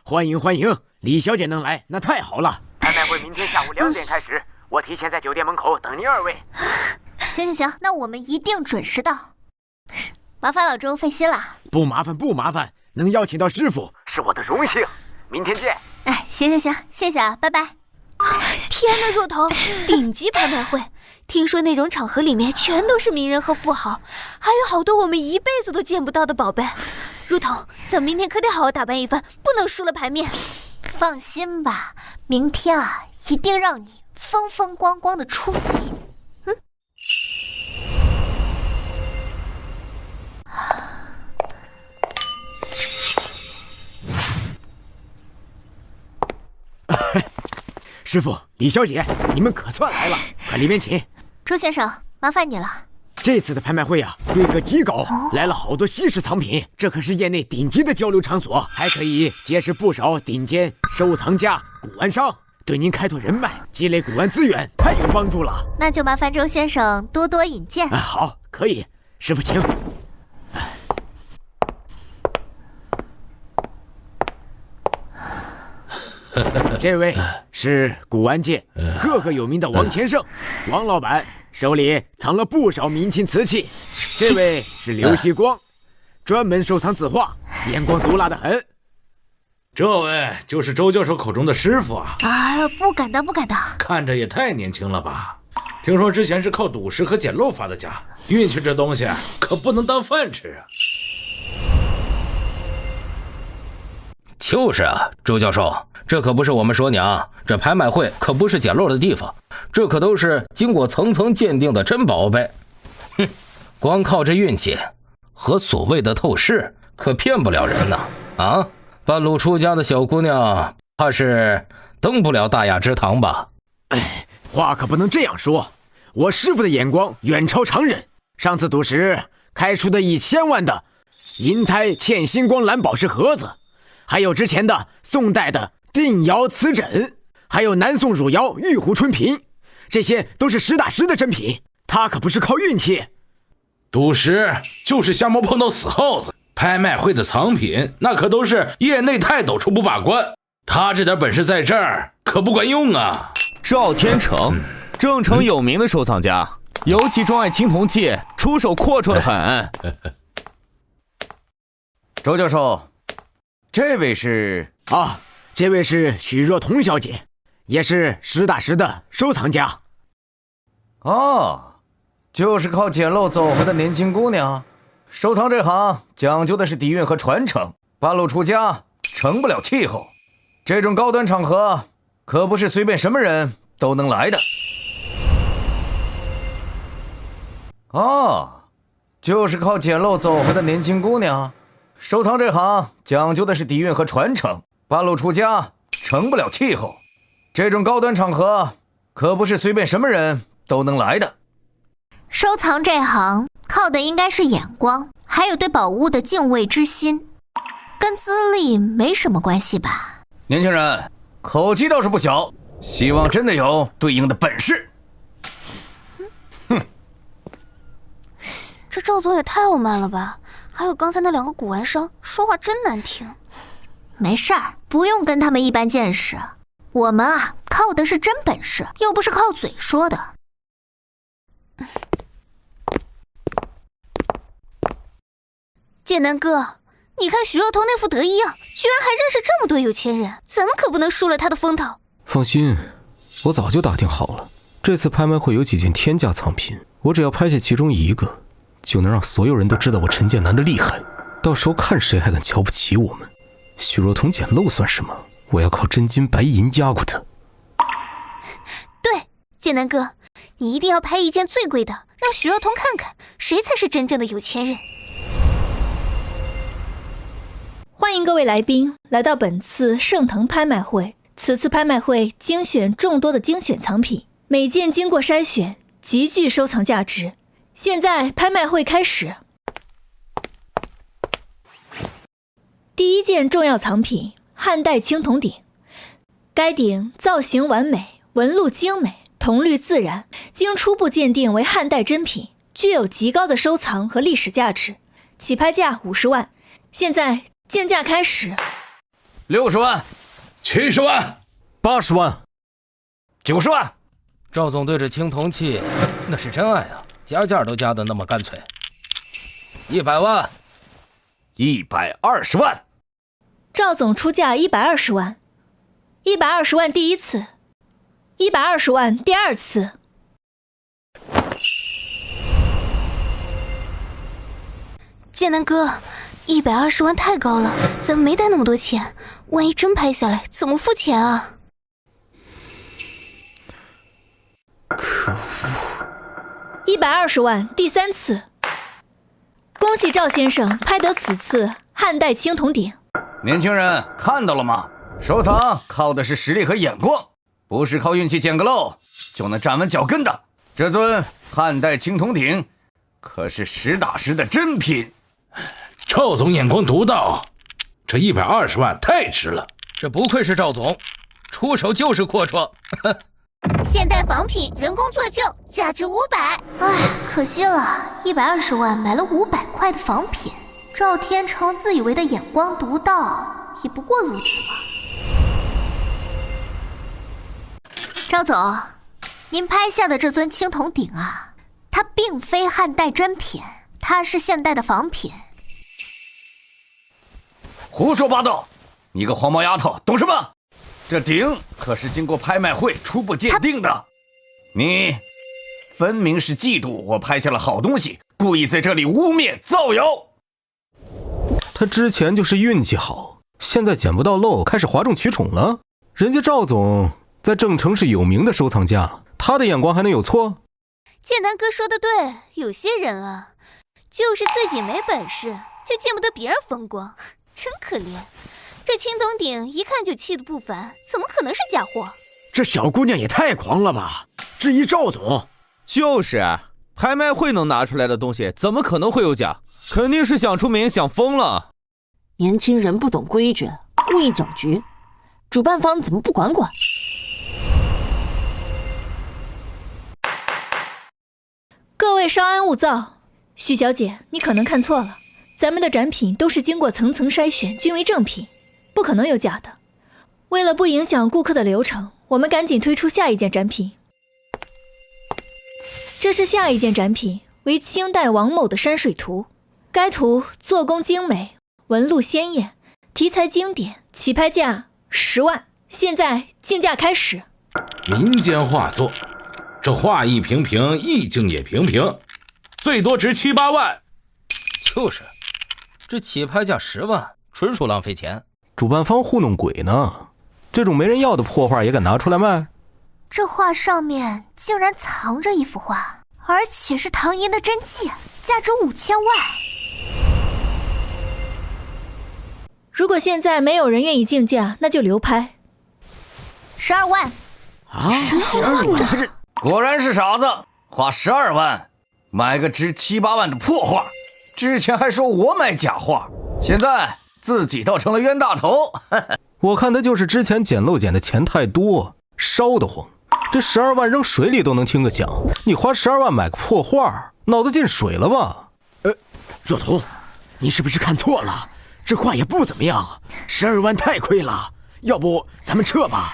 欢迎欢迎，李小姐能来，那太好了。拍卖会明天下午2点开始，我提前在酒店门口等您2位。行，那我们一定准时到。麻烦老周费心了。不麻烦，能邀请到师傅是我的荣幸。明天见。哎，行，谢谢啊，拜拜。天哪，若头，顶级拍卖会，听说那种场合里面全都是名人和富豪，还有好多我们一辈子都见不到的宝贝。若头，咱明天可得好好打扮一番，不能输了牌面。放心吧，明天啊，一定让你风风光光的出席。师傅，李小姐，你们可算来了，快里面请。周先生，麻烦你了。这次的拍卖会啊，规格极高，来了好多稀世藏品，这可是业内顶级的交流场所，还可以结识不少顶尖收藏家、古玩商。对您开拓人脉、积累古玩资源太有帮助了。那就麻烦周先生多多引荐。好，可以，师傅请。这位是古玩界赫赫有名的王乾盛，王老板手里藏了不少明清瓷器。这位是刘锡光，专门收藏字画，眼光毒辣得很。这位就是周教授口中的师傅啊！不敢当，不敢当。看着也太年轻了吧？听说之前是靠赌石和捡漏发的家，运气这东西可不能当饭吃啊！就是啊，周教授，这可不是我们说娘，这拍卖会可不是捡漏的地方，这可都是经过层层鉴定的真宝贝。哼，光靠这运气和所谓的透视，可骗不了人呐！啊，半路出家的小姑娘，怕是登不了大雅之堂吧？哎，话可不能这样说，我师傅的眼光远超常人。上次赌石开出的1000万的银胎嵌星光蓝宝石盒子，还有之前的宋代的定窑瓷枕，还有南宋汝窑玉壶春瓶，这些都是实打实的真品，他可不是靠运气。赌石就是瞎猫碰到死耗子，拍卖会的藏品那可都是业内泰斗初步把关，他这点本事在这儿可不管用啊！赵天成，郑城有名的收藏家，尤其钟爱青铜器，出手阔绰得很。周教授，这位是这位是许若彤小姐，也是实打实的收藏家。就是靠捡漏走回的年轻姑娘。收藏这行讲究的是底蕴和传承，半路出家成不了气候。这种高端场合可不是随便什么人都能来的。就是靠捡漏走回的年轻姑娘。收藏这行讲究的是底蕴和传承，半路出家成不了气候。这种高端场合可不是随便什么人都能来的。收藏这行靠的应该是眼光，还有对宝物的敬畏之心，跟资历没什么关系吧？年轻人口气倒是不小，希望真的有对应的本事。这赵总也太傲慢了吧！还有刚才那2个古玩商说话真难听。没事儿，不用跟他们一般见识。我们靠的是真本事，又不是靠嘴说的。剑南哥，你看许若彤那副得意样，居然还认识这么多有钱人，咱们可不能输了他的风头。放心，我早就打听好了，这次拍卖会有几件天价藏品，我只要拍下其中一个，就能让所有人都知道我陈剑南的厉害，到时候看谁还敢瞧不起我们。许若彤捡漏算什么？我要靠真金白银压过他。对，剑南哥，你一定要拍一件最贵的，让许若彤看看谁才是真正的有钱人。欢迎各位来宾来到本次盛腾拍卖会。此次拍卖会精选众多的精选藏品，每件经过筛选，极具收藏价值。现在拍卖会开始。第一件重要藏品，汉代青铜鼎。该鼎造型完美，纹路精美，铜绿自然，经初步鉴定为汉代真品，具有极高的收藏和历史价值。起拍价50万。现在竞价开始。60万，70万，80万，90万。赵总对这青铜器那是真爱啊，加价都加得那么干脆。100万，120万。赵总出价120万，120万第一次，120万第二次。剑南哥，120万太高了，咱们没带那么多钱，万一真拍下来，怎么付钱啊？可恶！120万第三次。恭喜赵先生拍得此次汉代青铜鼎。年轻人看到了吗？收藏靠的是实力和眼光，不是靠运气捡个漏就能站稳脚跟的。这尊汉代青铜鼎可是实打实的真品。赵总眼光独到，这120万太值了。这不愧是赵总，出手就是阔绰。现代仿品人工做旧，价值500。哎，可惜了，120万买了500块的仿品。赵天成自以为的眼光独到，也不过如此嘛。赵总，您拍下的这尊青铜鼎啊，它并非汉代真品，它是现代的仿品。胡说八道！你个黄毛丫头，懂什么？这鼎可是经过拍卖会初步鉴定的，你分明是嫉妒我拍下了好东西，故意在这里污蔑造谣。他之前就是运气好，现在捡不到漏，开始哗众取宠了。人家赵总在郑城是有名的收藏家，他的眼光还能有错？剑南哥说的对，有些人啊，就是自己没本事，就见不得别人风光，真可怜。这青铜鼎一看就气得不凡，怎么可能是假货？这小姑娘也太狂了吧！质疑赵总，就是拍卖会能拿出来的东西，怎么可能会有假？肯定是想出名，想疯了。年轻人不懂规矩，故意搅局，主办方怎么不管管？各位稍安勿躁，许小姐，你可能看错了，咱们的展品都是经过层层筛选，均为正品，不可能有假的。为了不影响顾客的流程，我们赶紧推出下一件展品。这是下一件展品，为清代王某的山水图。该图做工精美，纹路鲜艳，题材经典，起拍价10万。现在竞价开始。民间画作，这画艺平平，意境也平平，最多值7、8万。就是，这起拍价10万，纯属浪费钱。主办方糊弄鬼呢，这种没人要的破画也敢拿出来卖？这画上面竟然藏着一幅画，而且是唐寅的真迹，价值5000万。如果现在没有人愿意竞价，那就流拍。12万啊！12万，这还是果然是傻子，花12万买个值7、8万的破画，之前还说我买假画，现在自己倒成了冤大头。我看他就是之前捡漏捡的钱太多，烧得慌。这12万扔水里都能听个响，你花12万买个破画，脑子进水了吧？若彤，你是不是看错了？这画也不怎么样，12万太亏了，要不咱们撤吧，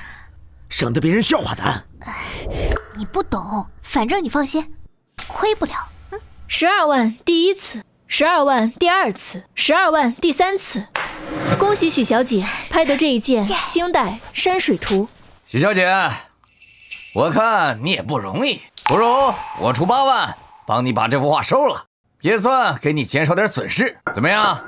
省得别人笑话咱。你不懂，反正你放心，亏不了。12万第一次，12万第二次，12万第三次。恭喜许小姐拍得这一件清代山水图。许小姐，我看你也不容易，不如我出8万帮你把这幅画收了，也算给你减少点损失，怎么样？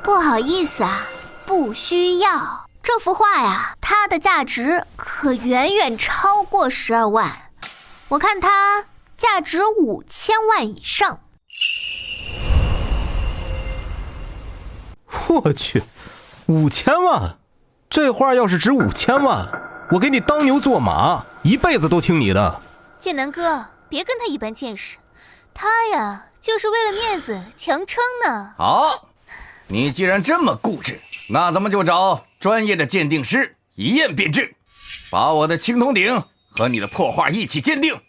不好意思啊，不需要。这幅画呀，它的价值可远远超过12万，我看它价值5000万以上。我去，5000万！这画要是值5000万，我给你当牛做马，一辈子都听你的。剑南哥，别跟他一般见识，他呀就是为了面子强撑呢。好，你既然这么固执，那咱们就找专业的鉴定师一验便知，把我的青铜鼎和你的破画一起鉴定。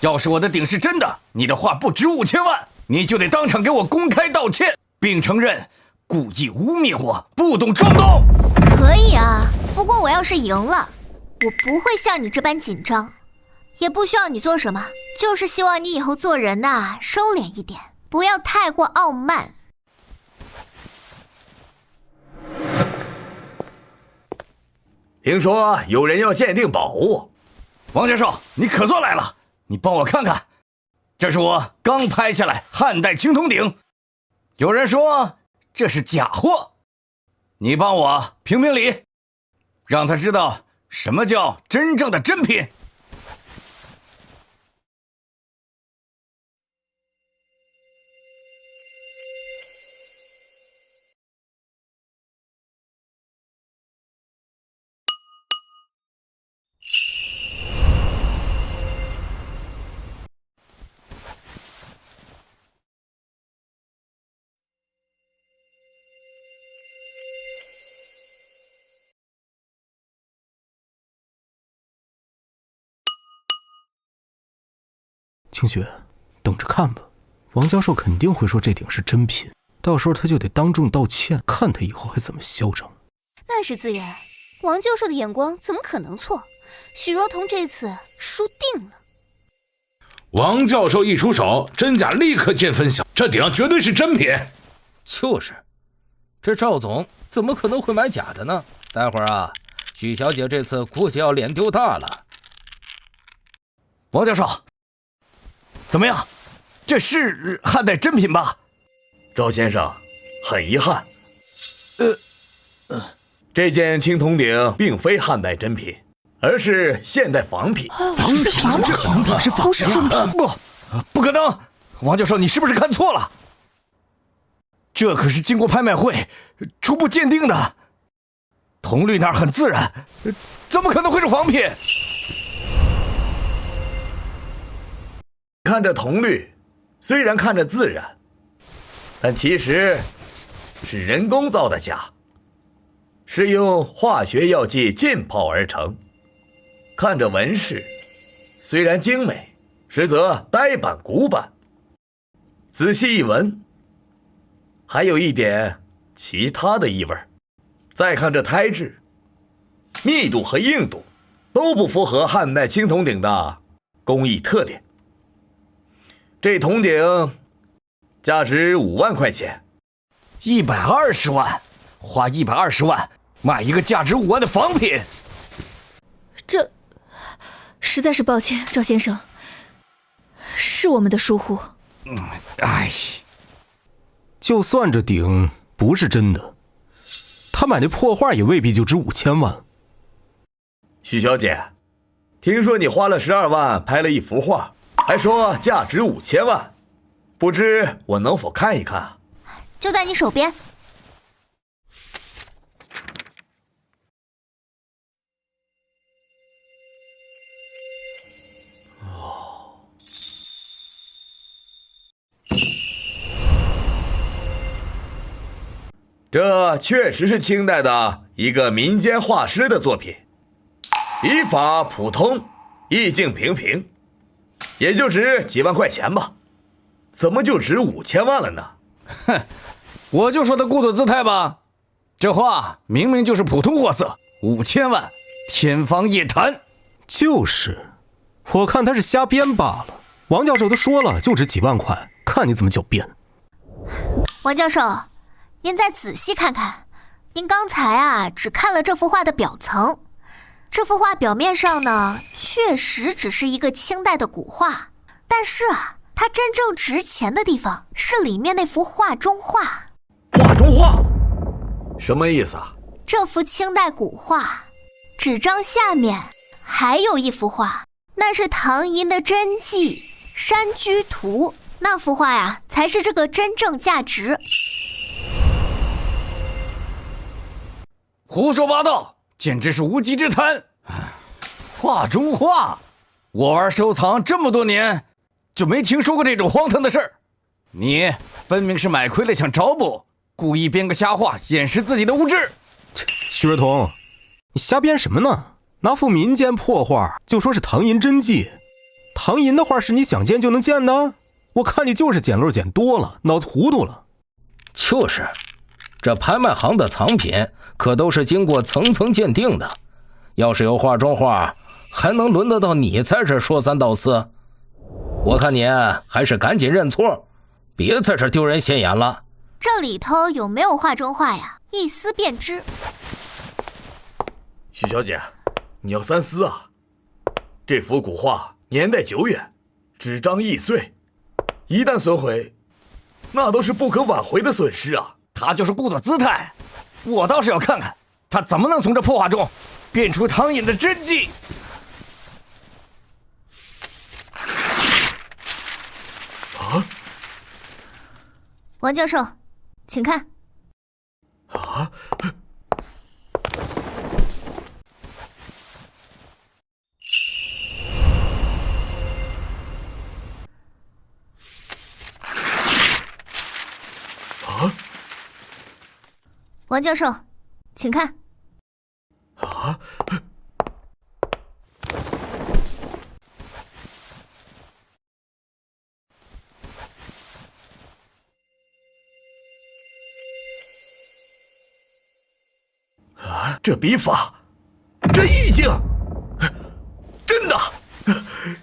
要是我的鼎是真的，你的画不值5000万，你就得当场给我公开道歉，并承认故意污蔑我，不懂装懂。可以啊，不过我要是赢了，我不会像你这般紧张，也不需要你做什么，就是希望你以后做人呐，收敛一点，不要太过傲慢。听说有人要鉴定宝物，王教授，你可算来了，你帮我看看，这是我刚拍下来汉代青铜鼎，有人说这是假货，你帮我评评理，让他知道什么叫真正的真品。清雪，等着看吧。王教授肯定会说这鼎是真品，到时候他就得当众道歉，看他以后还怎么嚣张。那是自然，王教授的眼光怎么可能错？许若彤这次输定了。王教授一出手，真假立刻见分晓，这鼎绝对是真品。就是，这赵总怎么可能会买假的呢？待会儿啊，许小姐这次估计要脸丢大了。王教授，怎么样？这是汉代真品吧？赵先生，很遗憾，这件青铜鼎并非汉代真品，而是现代仿品。仿品？这房子是仿真品？不可能！王教授，你是不是看错了？这可是经过拍卖会初步鉴定的，铜绿那儿很自然，怎么可能会是仿品？看着铜绿，虽然看着自然，但其实是人工造的假，是用化学药剂浸泡而成。看着纹饰，虽然精美，实则呆板古板。仔细一闻，还有一点其他的异味。再看这胎质，密度和硬度都不符合汉代青铜鼎的工艺特点。这铜鼎价值5万块钱，120万，花120万买一个价值5万的仿品，这实在是抱歉，赵先生，是我们的疏忽。哎，就算这鼎不是真的，他买那破画也未必就值5000万。许小姐，听说你花了12万拍了一幅画，还说价值5000万，不知我能否看一看？就在你手边。这确实是清代的一个民间画师的作品，笔法普通，意境平平，也就值几万块钱吧，怎么就值5000万了呢？哼，我就说他故作姿态吧，这画明明就是普通货色，5000万，天方夜谭。就是，我看他是瞎编罢了。王教授都说了，就值几万块，看你怎么狡辩。王教授，您再仔细看看，您刚才只看了这幅画的表层，这幅画表面上呢，确实只是一个清代的古画，但是它真正值钱的地方是里面那幅画中画。画中画？什么意思啊？这幅清代古画，纸张下面还有一幅画，那是唐寅的真迹《山居图》，那幅画呀，才是这个真正价值。胡说八道，简直是无稽之谈！画中画，我玩收藏这么多年，就没听说过这种荒唐的事儿。你分明是买亏了想找补，故意编个瞎话掩饰自己的无知。徐若彤，你瞎编什么呢？拿幅民间破画就说是唐寅真迹，唐寅的画是你想见就能见的？我看你就是捡漏捡多了，脑子糊涂了。就是，这拍卖行的藏品可都是经过层层鉴定的，要是有画中画，还能轮得到你在这说三道四？我看你还是赶紧认错，别在这丢人现眼了。这里头有没有画中画呀？一思便知。许小姐，你要三思啊！这幅古画年代久远，纸张易碎，一旦损毁，那都是不可挽回的损失啊！他就是故作姿态，我倒是要看看他怎么能从这破画中变出唐寅的真迹。啊！王教授，请看。啊！王教授，请看。啊！这笔法，这意境，真的，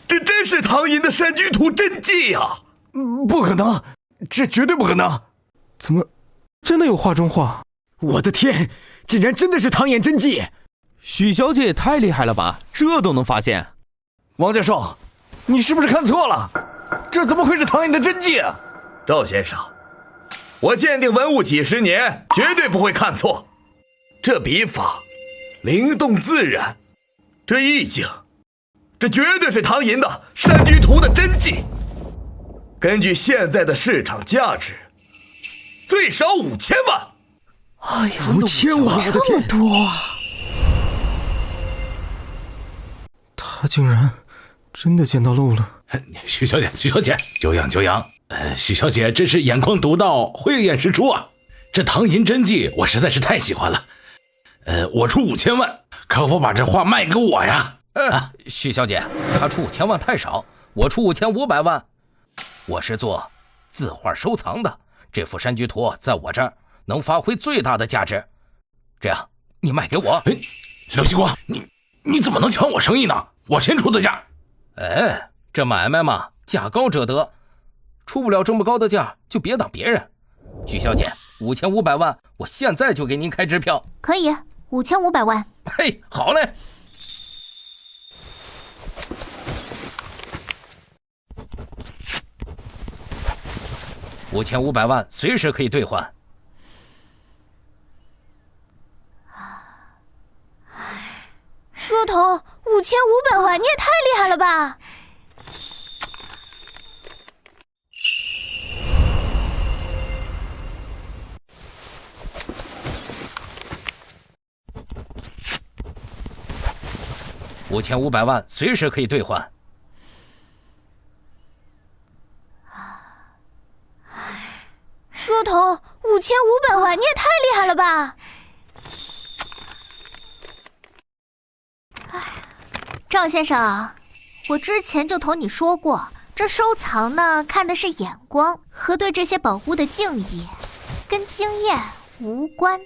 这真是唐寅的山居图真迹呀！不可能，这绝对不可能！怎么，真的有画中画？我的天，竟然真的是唐寅真迹！许小姐也太厉害了吧，这都能发现！王教授，你是不是看错了？这怎么会是唐寅的真迹啊？赵先生，我鉴定文物几十年，绝对不会看错。这笔法灵动自然，这意境，这绝对是唐寅的山居图的真迹。根据现在的市场价值，最少5000万。哎呀，5000万，我的天，这么多啊！他竟然真的捡到漏了。许小姐，久仰。许小姐真是眼光独到，慧眼识珠啊！这唐寅真迹我实在是太喜欢了。我出5000万，可否把这画卖给我呀？许小姐，她出5000万太少，我出5500万。我是做字画收藏的，这幅山居图在我这儿能发挥最大的价值。这样，你卖给我。刘西瓜，你怎么能抢我生意呢？我先出的价。这买卖嘛，价高者得，出不了这么高的价就别挡别人。许小姐，5500万，我现在就给您开支票。可以，5500万。嘿，好嘞。5500万随时可以兑换。若彤，5500万，你也太厉害了吧！5500万随时可以兑换。若彤，5500万，你也太厉害了吧！赵先生，我之前就同你说过，这收藏呢，看的是眼光和对这些宝物的敬意，跟经验无关。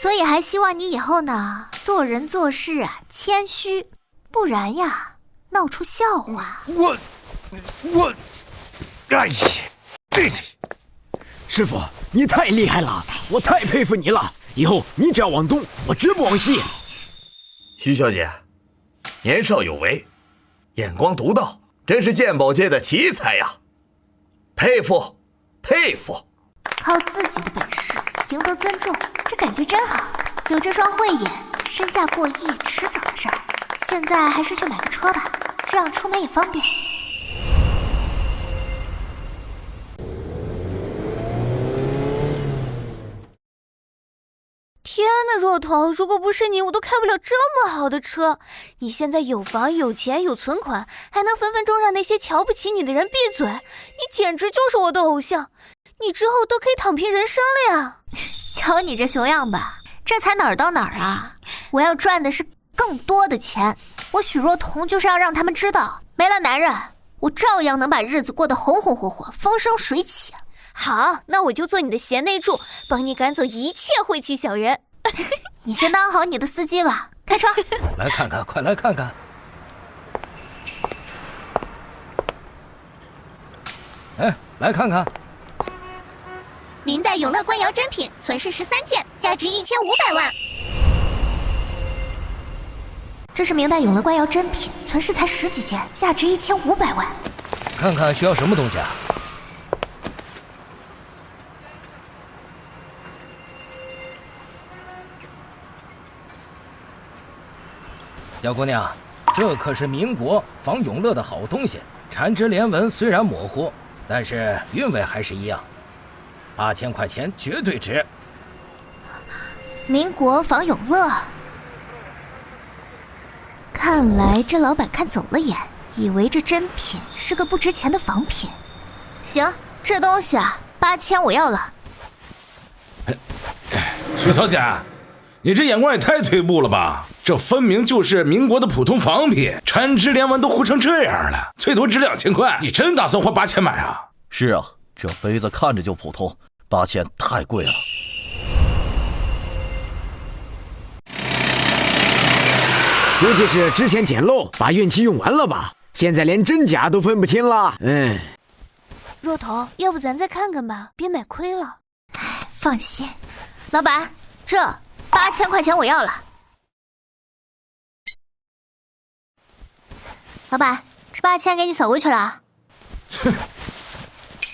所以还希望你以后呢，做人做事啊，谦虚，不然呀，闹出笑话。哎呀！师傅，你太厉害了，我太佩服你了。以后你只要往东，我绝不往西。徐小姐，年少有为，眼光独到，真是鉴宝界的奇才呀！佩服，佩服！靠自己的本事赢得尊重，这感觉真好。有这双慧眼，身价过亿，迟早的事儿。现在还是去买个车吧，这样出门也方便。天哪，若彤，如果不是你，我都开不了这么好的车。你现在有房有钱有存款，还能分分钟让那些瞧不起你的人闭嘴，你简直就是我的偶像。你之后都可以躺平人生了呀！瞧你这熊样吧，这才哪儿到哪儿啊！我要赚的是更多的钱。我许若彤就是要让他们知道，没了男人，我照样能把日子过得红红火火，风生水起。好，那我就做你的贤内助，帮你赶走一切晦气小人。你先当好你的司机吧，开车。来看看，快来看看。来看看。明代永乐官窑珍品，存世13件，价值1500万。这是明代永乐官窑珍品，存世才10几件，价值1500万。看看需要什么东西啊？小姑娘，这可是民国仿永乐的好东西，缠枝连纹虽然模糊，但是韵味还是一样。8000块钱绝对值。民国仿永乐，看来这老板看走了眼，以为这珍品是个不值钱的仿品。行，这东西啊，8000我要了。徐小姐，你这眼光也太退步了吧！这分明就是民国的普通仿品，缠枝连纹都糊成这样了，最多值2000块。你真打算花8000买啊？是啊，这杯子看着就普通，8000太贵了。估计是之前捡漏，把运气用完了吧？现在连真假都分不清了。若头，要不咱再看看吧，别买亏了。放心，老板，这8000块钱我要了。老板，这8000给你扫过去了啊。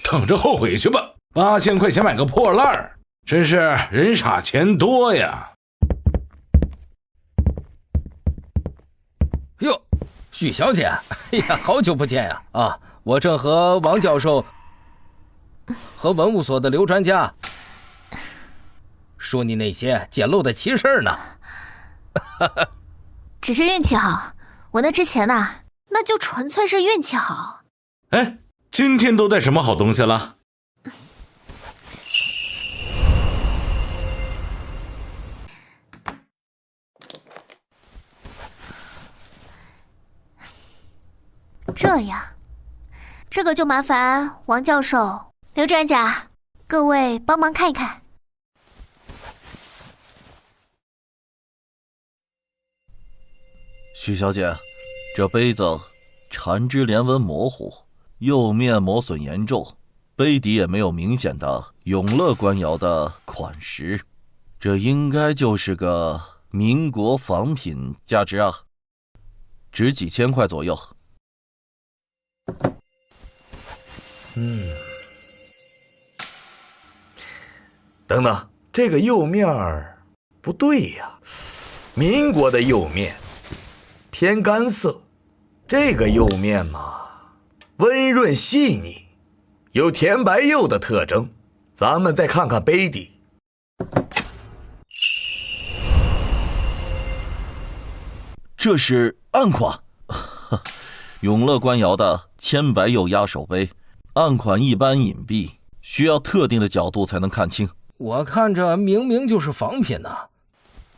等着后悔去吧！8000块钱买个破烂儿，真是人傻钱多呀！哟，许小姐，哎呀，好久不见呀！啊，我正和王教授和文物所的刘专家说你那些捡漏的奇事呢。只是运气好，我那之前呢，那就纯粹是运气好。哎，今天都带什么好东西了？这样，这个就麻烦王教授、刘专家各位帮忙看一看。许小姐，这杯子缠枝连纹模糊，釉面磨损严重，杯底也没有明显的永乐官窑的款式，这应该就是个民国仿品，价值啊，值几千块左右。等等，这个釉面不对呀，民国的釉面偏干涩，这个釉面嘛，温润细腻，有甜白釉的特征。咱们再看看杯底，这是暗款，永乐官窑的铅白釉压手杯，暗款一般隐蔽，需要特定的角度才能看清。我看着明明就是仿品呢，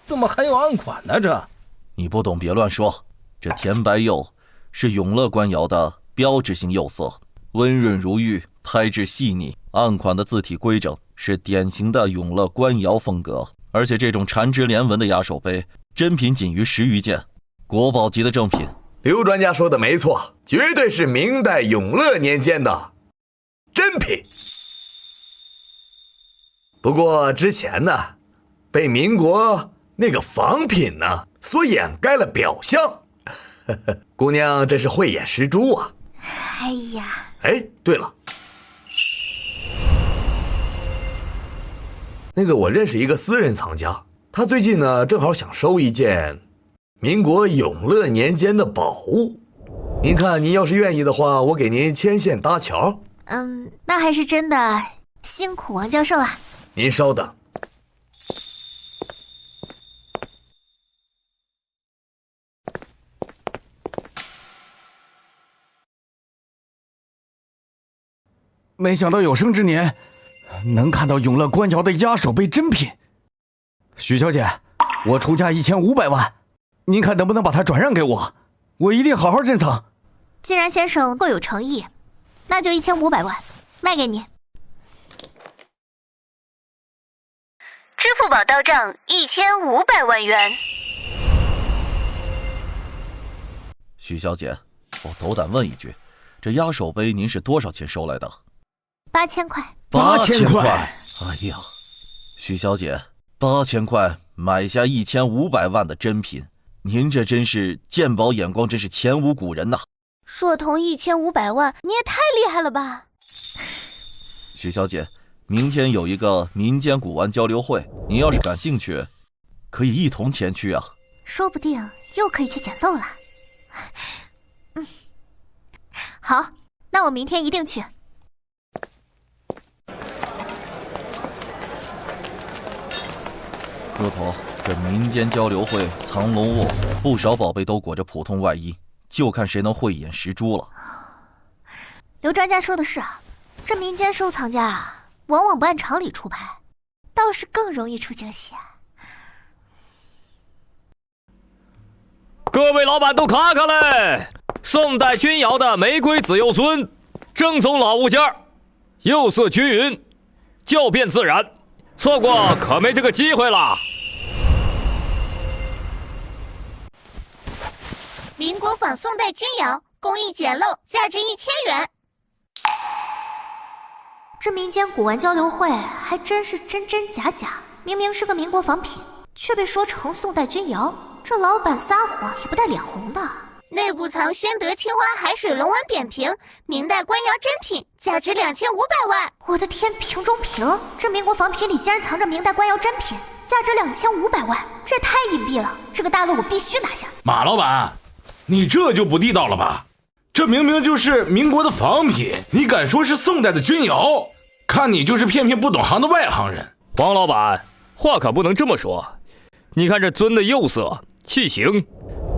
怎么还有暗款呢？这你不懂别乱说，这甜白釉是永乐官窑的标志性釉色，温润如玉，胎质细腻，暗款的字体规整，是典型的永乐官窑风格。而且这种缠枝连纹的压手杯，真品仅于10余件，国宝级的正品。刘专家说的没错，绝对是明代永乐年间的真品。不过之前呢，被民国那个仿品呢所掩盖了表象。姑娘真是慧眼识珠啊！哎呀，哎，对了，那个我认识一个私人藏家，他最近呢正好想收一件民国永乐年间的宝物。您看，您要是愿意的话，我给您牵线搭桥。那还是真的辛苦王教授了。您稍等。没想到有生之年能看到永乐官窑的压手杯真品。许小姐，我出价1500万，您看能不能把它转让给我？我一定好好珍藏。既然先生够有诚意，那就1500万卖给你。支付宝到账1500万元。许小姐，我斗胆问一句，这压手杯您是多少钱收来的？8000块。8000块！哎呀，许小姐，8000块买下1500万的真品，您这真是鉴宝眼光，真是前无古人呐！若彤1500万，你也太厉害了吧！许小姐，明天有一个民间古玩交流会，您要是感兴趣，可以一同前去啊。说不定又可以去捡漏了。好，那我明天一定去。若彤，这民间交流会藏龙卧虎，不少宝贝都裹着普通外衣，就看谁能慧眼识珠了。刘专家说的是啊，这民间收藏家啊，往往不按常理出牌，倒是更容易出惊喜。各位老板都看看嘞，宋代钧窑的玫瑰紫釉尊，正宗老物件，釉色均匀，校变自然，错过可没这个机会了。民国仿宋代钧窑，工艺简陋，价值1000元。这民间古玩交流会还真是真真假假，明明是个民国仿品，却被说成宋代钧窑，这老板撒谎也不带脸红的。内部藏宣德青花海水龙碗扁平，明代官窑珍品，价值2500万。我的天，瓶中瓶，这民国仿品里竟然藏着明代官窑珍品，价值2500万，这也太隐蔽了！这个大漏我必须拿下。马老板，你这就不地道了吧？这明明就是民国的仿品，你敢说是宋代的钧窑？看你就是片片不懂行的外行人。黄老板，话可不能这么说。你看这尊的釉色、器型，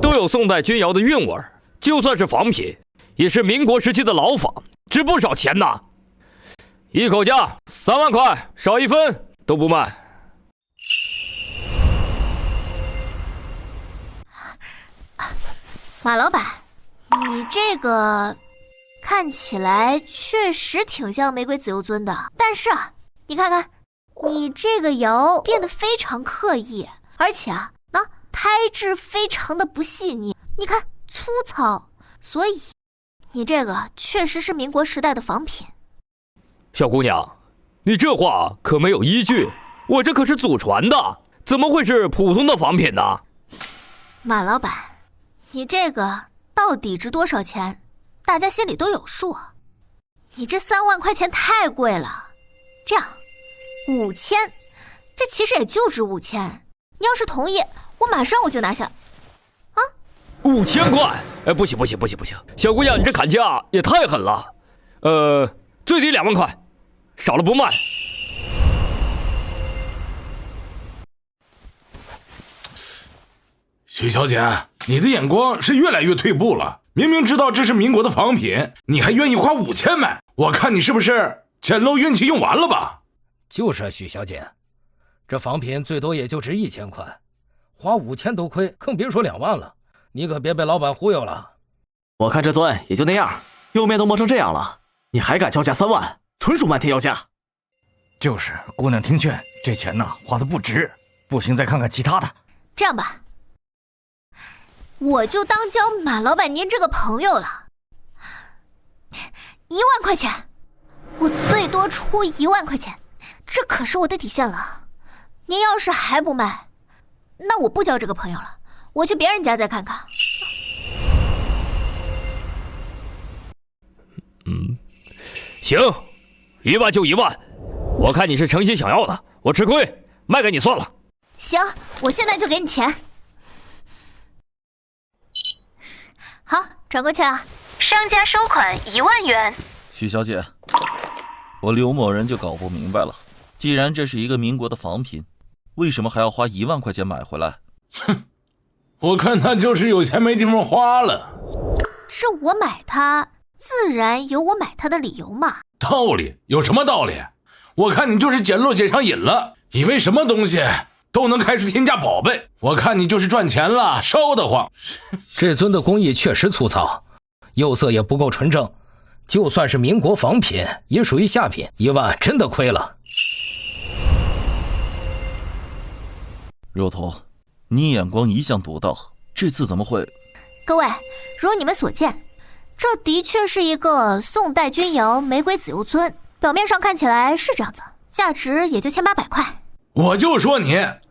都有宋代钧窑的韵味，就算是仿品，也是民国时期的老仿，值不少钱呐。一口价3万块，少1分都不卖。马老板，你这个看起来确实挺像玫瑰紫油尊的，但是啊，你看看，你这个窑变得非常刻意，而且啊，胎质非常的不细腻，你看粗糙，所以你这个确实是民国时代的仿品。小姑娘，你这话可没有依据，我这可是祖传的，怎么会是普通的仿品呢？马老板，你这个到底值多少钱？大家心里都有数。你这3万块钱太贵了，这样5000，这其实也就值5000。你要是同意，我马上就拿下。啊，5000块？哎，不行，小姑娘，你这砍价也太狠了。最低2万块，少了不卖。徐小姐，你的眼光是越来越退步了。明明知道这是民国的仿品，你还愿意花5000买？我看你是不是捡漏运气用完了吧？就是啊，许小姐，这仿品最多也就值1000块，花5000都亏，更别说2万了。你可别被老板忽悠了。我看这尊也就那样，釉面都磨成这样了，你还敢叫价3万，纯属漫天要价。就是，姑娘听劝，这钱呢花的不值，不行再看看其他的。这样吧，我就当交马老板您这个朋友了，1万块钱，我最多出1万块钱，这可是我的底线了。您要是还不卖，那我不交这个朋友了，我去别人家再看看。行，1万就1万，我看你是诚心想要的，我吃亏，卖给你算了。行，我现在就给你钱。好，转过去啊。商家收款1万元。许小姐，我刘某人就搞不明白了，既然这是一个民国的仿品，为什么还要花1万块钱买回来？哼，我看他就是有钱没地方花了。是我买它，自然有我买它的理由嘛。道理有什么道理？我看你就是捡漏捡上瘾了，以为什么东西都能开出天价宝贝。我看你就是赚钱了，烧得慌。这尊的工艺确实粗糙，釉色也不够纯正，就算是民国仿品，也属于下品，1万真的亏了。肉头，你眼光一向独到，这次怎么会？各位，如你们所见，这的确是一个宋代钧窑玫瑰紫油尊，表面上看起来是这样子，价值也就1800块。我就说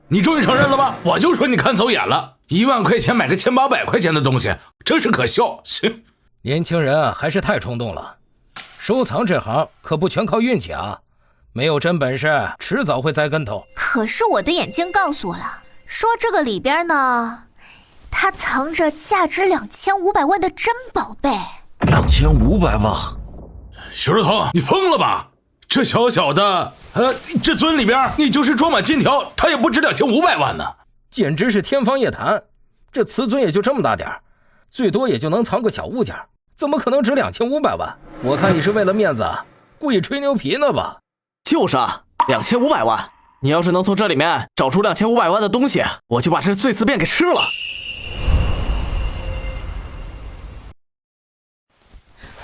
你终于承认了吧？我就说你看走眼了，1万块钱买个1800块钱的东西，真是可笑。年轻人还是太冲动了，收藏这行可不全靠运气啊，没有真本事，迟早会栽跟头。可是我的眼睛告诉我了，说这个里边呢，它藏着价值2500万的真宝贝。2500万？徐若彤，你疯了吧？这小小的，这尊里边你就是装满金条，它也不值2500万呢，简直是天方夜谭。这瓷尊也就这么大点儿，最多也就能藏个小物件，怎么可能值2500万？我看你是为了面子，故意吹牛皮呢吧？就是啊，2500万！你要是能从这里面找出2500万的东西，我就把这碎瓷片给吃了。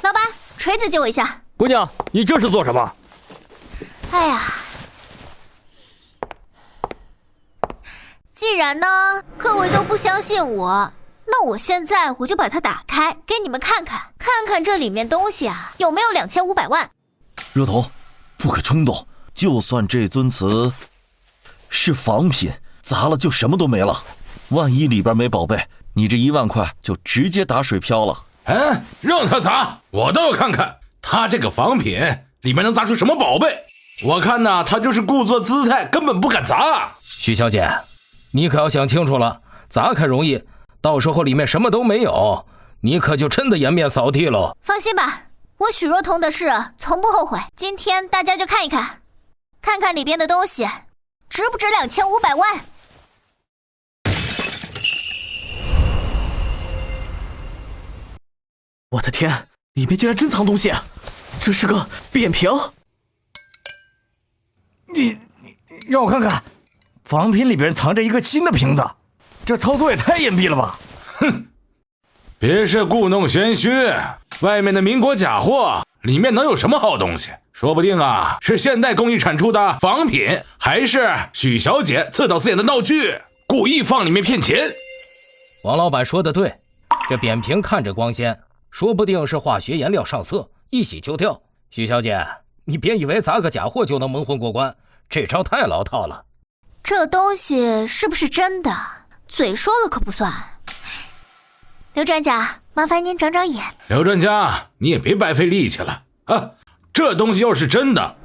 老板，锤子借我一下。姑娘，你这是做什么？哎呀，既然呢各位都不相信我，那我现在就把它打开，给你们看看，看看这里面东西啊有没有2500万。热彤，不可冲动，就算这尊瓷是仿品，砸了就什么都没了。万一里边没宝贝，你这1万块就直接打水漂了。让他砸，我倒要看看他这个仿品里面能砸出什么宝贝。我看呐，他就是故作姿态，根本不敢砸。许小姐，你可要想清楚了，砸开容易，到时候里面什么都没有，你可就真的颜面扫地喽。放心吧，我许若彤的事从不后悔。今天大家就看一看，看看里边的东西值不值2500万。我的天，里面竟然真藏东西！这是个扁平。你让我看看，仿品里边藏着一个新的瓶子，这操作也太隐蔽了吧！哼，别是故弄玄虚，外面的民国假货里面能有什么好东西？说不定啊是现代工艺产出的仿品，还是许小姐自导自演的闹剧，故意放里面骗钱。王老板说的对，这扁平看着光鲜，说不定是化学颜料上色，一洗就掉。许小姐，你别以为砸个假货就能蒙混过关，这招太老套了。这东西是不是真的，嘴说了可不算。刘专家，麻烦您长长眼。刘专家，你也别白费力气了啊！这东西要是真的，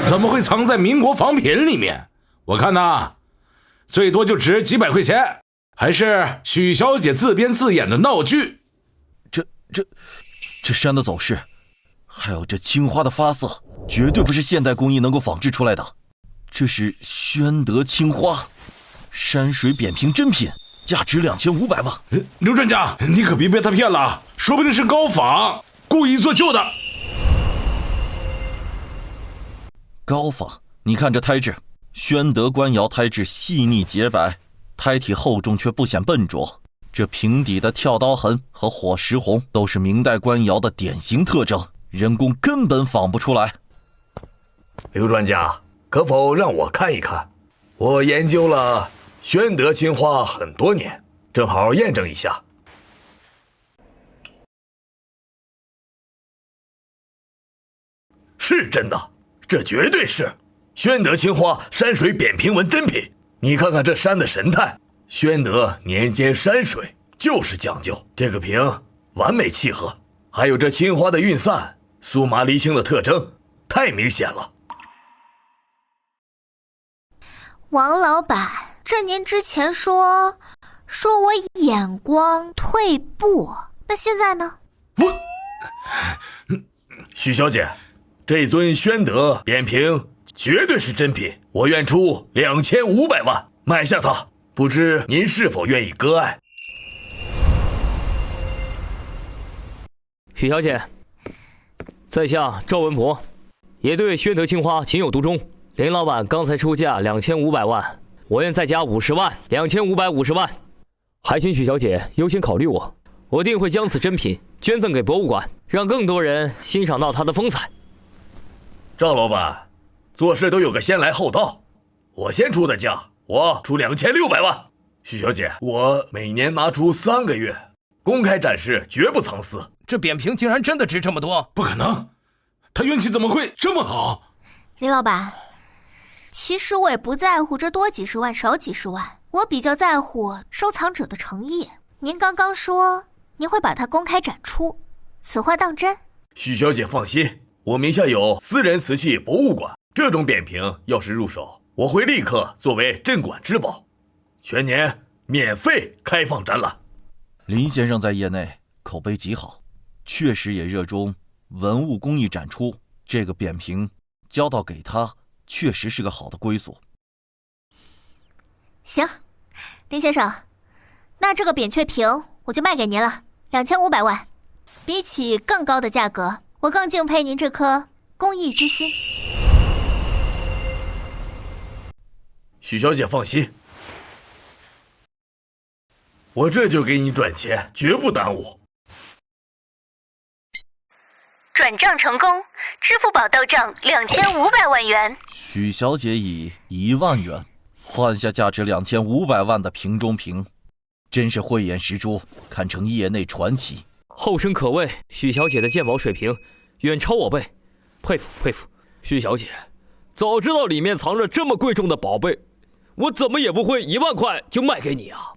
怎么会藏在民国仿品里面？我看呐，最多就值几百块钱，还是许小姐自编自演的闹剧。这山的走势，还有这青花的发色，绝对不是现代工艺能够仿制出来的。这是宣德青花山水扁平真品，价值2500万。刘专家，你可别被他骗了，说不定是高仿，故意做旧的。高仿？你看这胎质，宣德官窑胎质细腻洁白，胎体厚重却不显笨拙。这瓶底的跳刀痕和火石红都是明代官窑的典型特征，人工根本仿不出来。刘专家，可否让我看一看？我研究了宣德青花很多年，正好验证一下。是真的，这绝对是宣德青花山水扁平纹真品。你看看这山的神态，宣德年间山水就是讲究，这个瓶完美契合，还有这青花的晕散、酥麻离青的特征，太明显了。王老板，这您之前说我眼光退步，那现在呢？许小姐，这尊宣德扁平绝对是真品，我愿出2500万买下它，不知您是否愿意割爱？许小姐，在下赵文博，也对宣德青花情有独钟。林老板刚才出价2500万，我愿再加50万，2550万，还请许小姐优先考虑我，我定会将此珍品捐赠给博物馆，让更多人欣赏到它的风采。赵老板，做事都有个先来后到，我先出的价，我出2600万。许小姐，我每年拿出3个月，公开展示，绝不藏私。这扁平竟然真的值这么多？不可能，他运气怎么会这么好？林老板，其实我也不在乎这多几十万少几十万，我比较在乎收藏者的诚意。您刚刚说您会把它公开展出，此话当真？许小姐放心，我名下有私人瓷器博物馆，这种扁平要是入手，我会立刻作为镇馆之宝，全年免费开放展览。林先生在业内口碑极好，确实也热衷文物工艺展出，这个扁平交到给他，确实是个好的归宿。行，林先生，那这个扁鹊瓶我就卖给您了，2500万。比起更高的价格，我更敬佩您这颗公益之心。许小姐放心，我这就给你转钱，绝不耽误。转账成功，支付宝到账2500万元。许小姐以1万元换下价值2500万的瓶中瓶，真是慧眼识珠，堪称业内传奇。后生可畏，许小姐的鉴宝水平远超我辈，佩服佩服。许小姐，早知道里面藏着这么贵重的宝贝，我怎么也不会1万块就卖给你啊！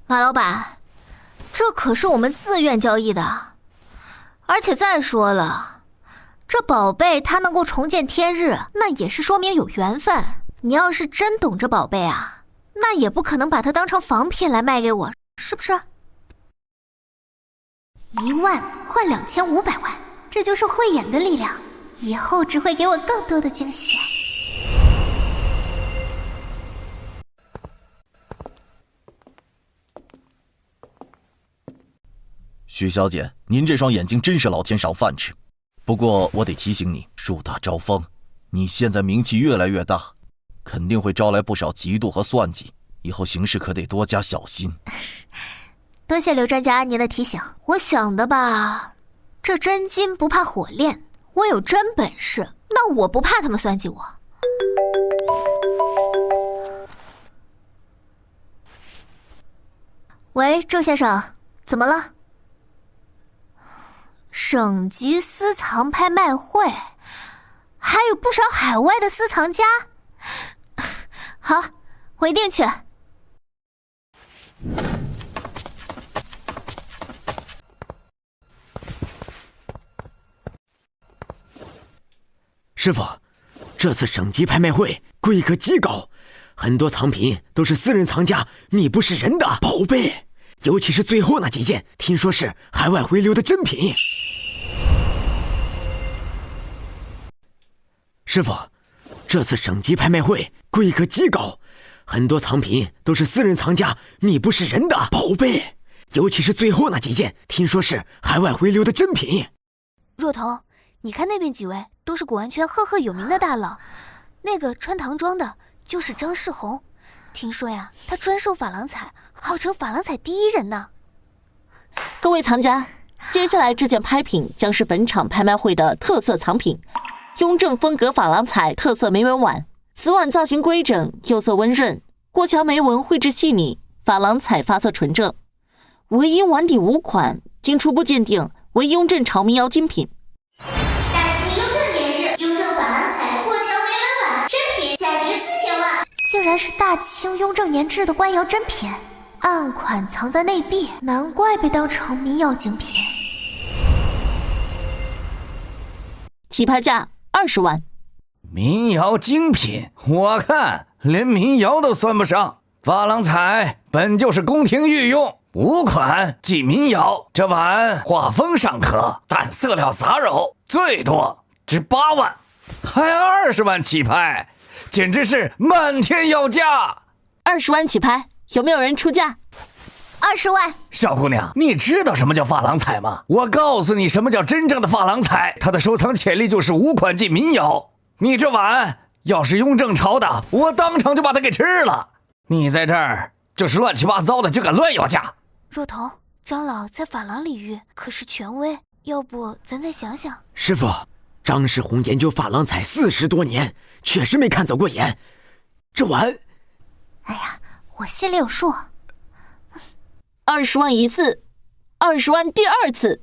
马老板，这可是我们自愿交易的，而且再说了，这宝贝它能够重见天日，那也是说明有缘分。你要是真懂这宝贝啊，那也不可能把它当成仿品来卖给我，是不是？1万换2500万，这就是慧眼的力量，以后只会给我更多的惊喜。许小姐，您这双眼睛真是老天赏饭吃。不过我得提醒你，树大招风，你现在名气越来越大，肯定会招来不少嫉妒和算计，以后行事可得多加小心。多谢刘专家您的提醒。我想的吧，这真金不怕火炼，我有真本事，那我不怕他们算计我。喂，周先生，怎么了？省级私藏拍卖会，还有不少海外的私藏家。好，我一定去。师傅，这次省级拍卖会规格极高，很多藏品都是私人藏家秘不示人的宝贝，尤其是最后那几件，听说是海外回流的珍品。师傅，这次省级拍卖会规格极高，很多藏品都是私人藏家秘不示人的宝贝，尤其是最后那几件，听说是海外回流的珍品。若彤，你看那边几位都是古玩圈赫赫有名的大佬，那个穿唐装的就是张世宏，听说呀，他专收珐琅彩，号称珐琅彩第一人呢。各位藏家，接下来这件拍品将是本场拍卖会的特色藏品。雍正风格珐琅彩特色眉纹碗，此碗造型规整，釉色温润，过桥眉纹绘制细腻，珐琅彩发色纯正。唯一碗底5款，经初步鉴定为雍正朝民窑精品。大清雍正年制雍正珐琅彩过桥眉纹碗真品，价值4000万，竟然是大清雍正年制的官窑真品，暗款藏在内壁，难怪被当成民窑精品。起拍价20万。民窑精品，我看连民窑都算不上。珐琅彩本就是宫廷御用，5款即民窑。这碗画风尚可，但色料杂糅，最多值8万，还20万起拍，简直是漫天要价。20万起拍，有没有人出价？20万。小姑娘，你知道什么叫珐琅彩吗？我告诉你什么叫真正的珐琅彩，它的收藏潜力就是5款即民窑。你这碗要是雍正朝的，我当场就把它给吃了。你在这儿就是乱七八糟的就敢乱要价。若彤，长老在珐琅领域可是权威，要不咱再想想。师傅，张世宏研究珐琅彩40多年，确实没看走过眼。这碗，哎呀，我心里有数。20万一次，20万第2次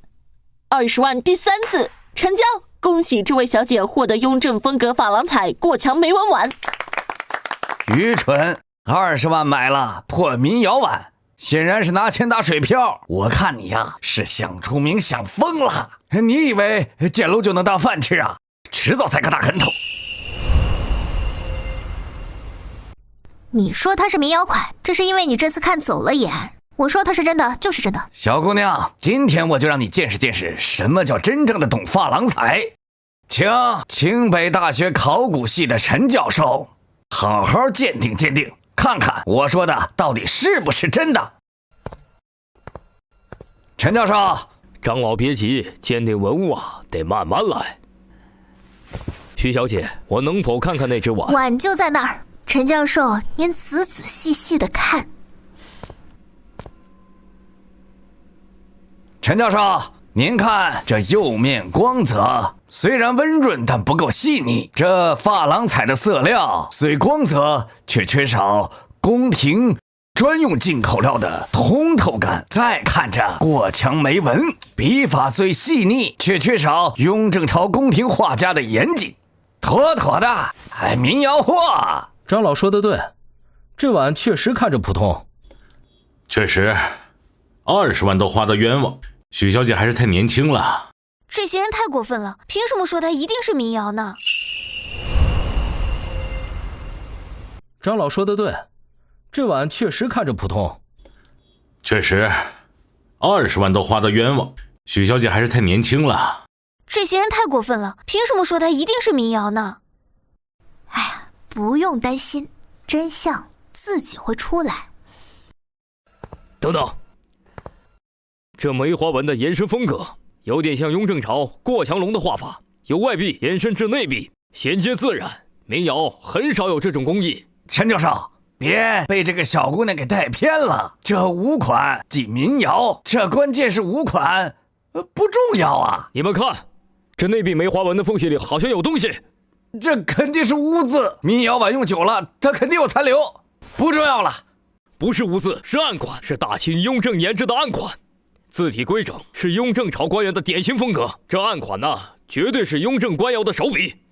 ，20万第3次，成交！恭喜这位小姐获得雍正风格珐琅彩过墙眉纹碗。愚蠢，20万买了破民窑碗，显然是拿钱打水漂。我看你呀，是想出名想疯了。你以为捡漏就能当饭吃啊？迟早栽个大跟头。你说它是民窑款，这是因为你这次看走了眼。我说它是真的，就是真的。小姑娘，今天我就让你见识见识什么叫真正的懂珐琅彩。请清北大学考古系的陈教授好好鉴定鉴定，看看我说的到底是不是真的。陈教授，长老别急，鉴定文物啊，得慢慢来。徐小姐，我能否看看那只碗？碗就在那儿，陈教授，您仔仔细细的看。陈教授，您看这釉面光泽，虽然温润，但不够细腻。这珐琅彩的色料虽光泽，却缺少宫廷专用进口料的通透感，再看着过墙没纹，笔法虽细腻，却缺少雍正朝宫廷画家的严谨，妥妥的民谣货。张老说的对，这碗确实看着普通。确实，20万都花得冤枉。许小姐还是太年轻了。这些人太过分了，凭什么说它一定是民谣呢？张老说的对，这碗确实看着普通。确实，20万都花得冤枉。许小姐还是太年轻了。这些人太过分了，凭什么说它一定是民谣呢？哎呀，不用担心，真相自己会出来。等等，这梅花纹的延伸风格有点像雍正朝过墙龙的画法，由外壁延伸至内壁，衔接自然。民谣很少有这种工艺。陈教授，别被这个小姑娘给带偏了。这5款即民谣，这关键是5款，不重要啊。你们看，这内壁梅花纹的缝隙里好像有东西。这肯定是污渍，民谣碗用久了，它肯定有残留。不重要了。不是污渍，是案款，是大清雍正年制的案款，字体规整，是雍正朝官员的典型风格。这案款呢，绝对是雍正官窑的手笔。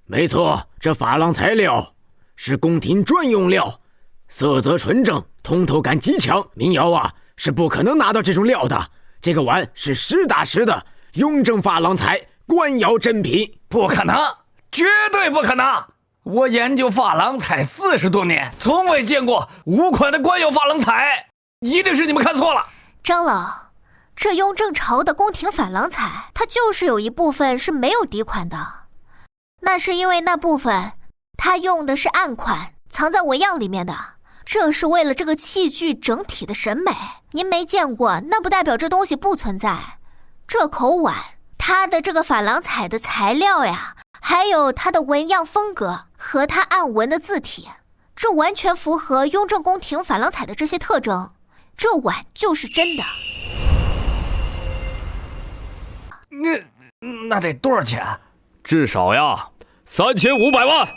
没错，这珐琅材料是宫廷专用料，色泽纯正，通透感极强。民谣啊是不可能拿到这种料的。这个碗是实打实的雍正珐琅材官窑珍品，不可能，绝对不可能！我研究珐琅彩40多年，从未见过5款的官窑珐琅彩，一定是你们看错了。张老，这雍正朝的宫廷珐琅彩，它就是有一部分是没有底款的。那是因为那部分它用的是暗款，藏在纹样里面的，这是为了这个器具整体的审美。您没见过，那不代表这东西不存在。这口碗，它的这个珐琅彩的材料呀，还有它的纹样风格和它暗纹的字体，这完全符合雍正宫廷珐琅彩的这些特征。这碗就是真的。那得多少钱？至少呀，3500万。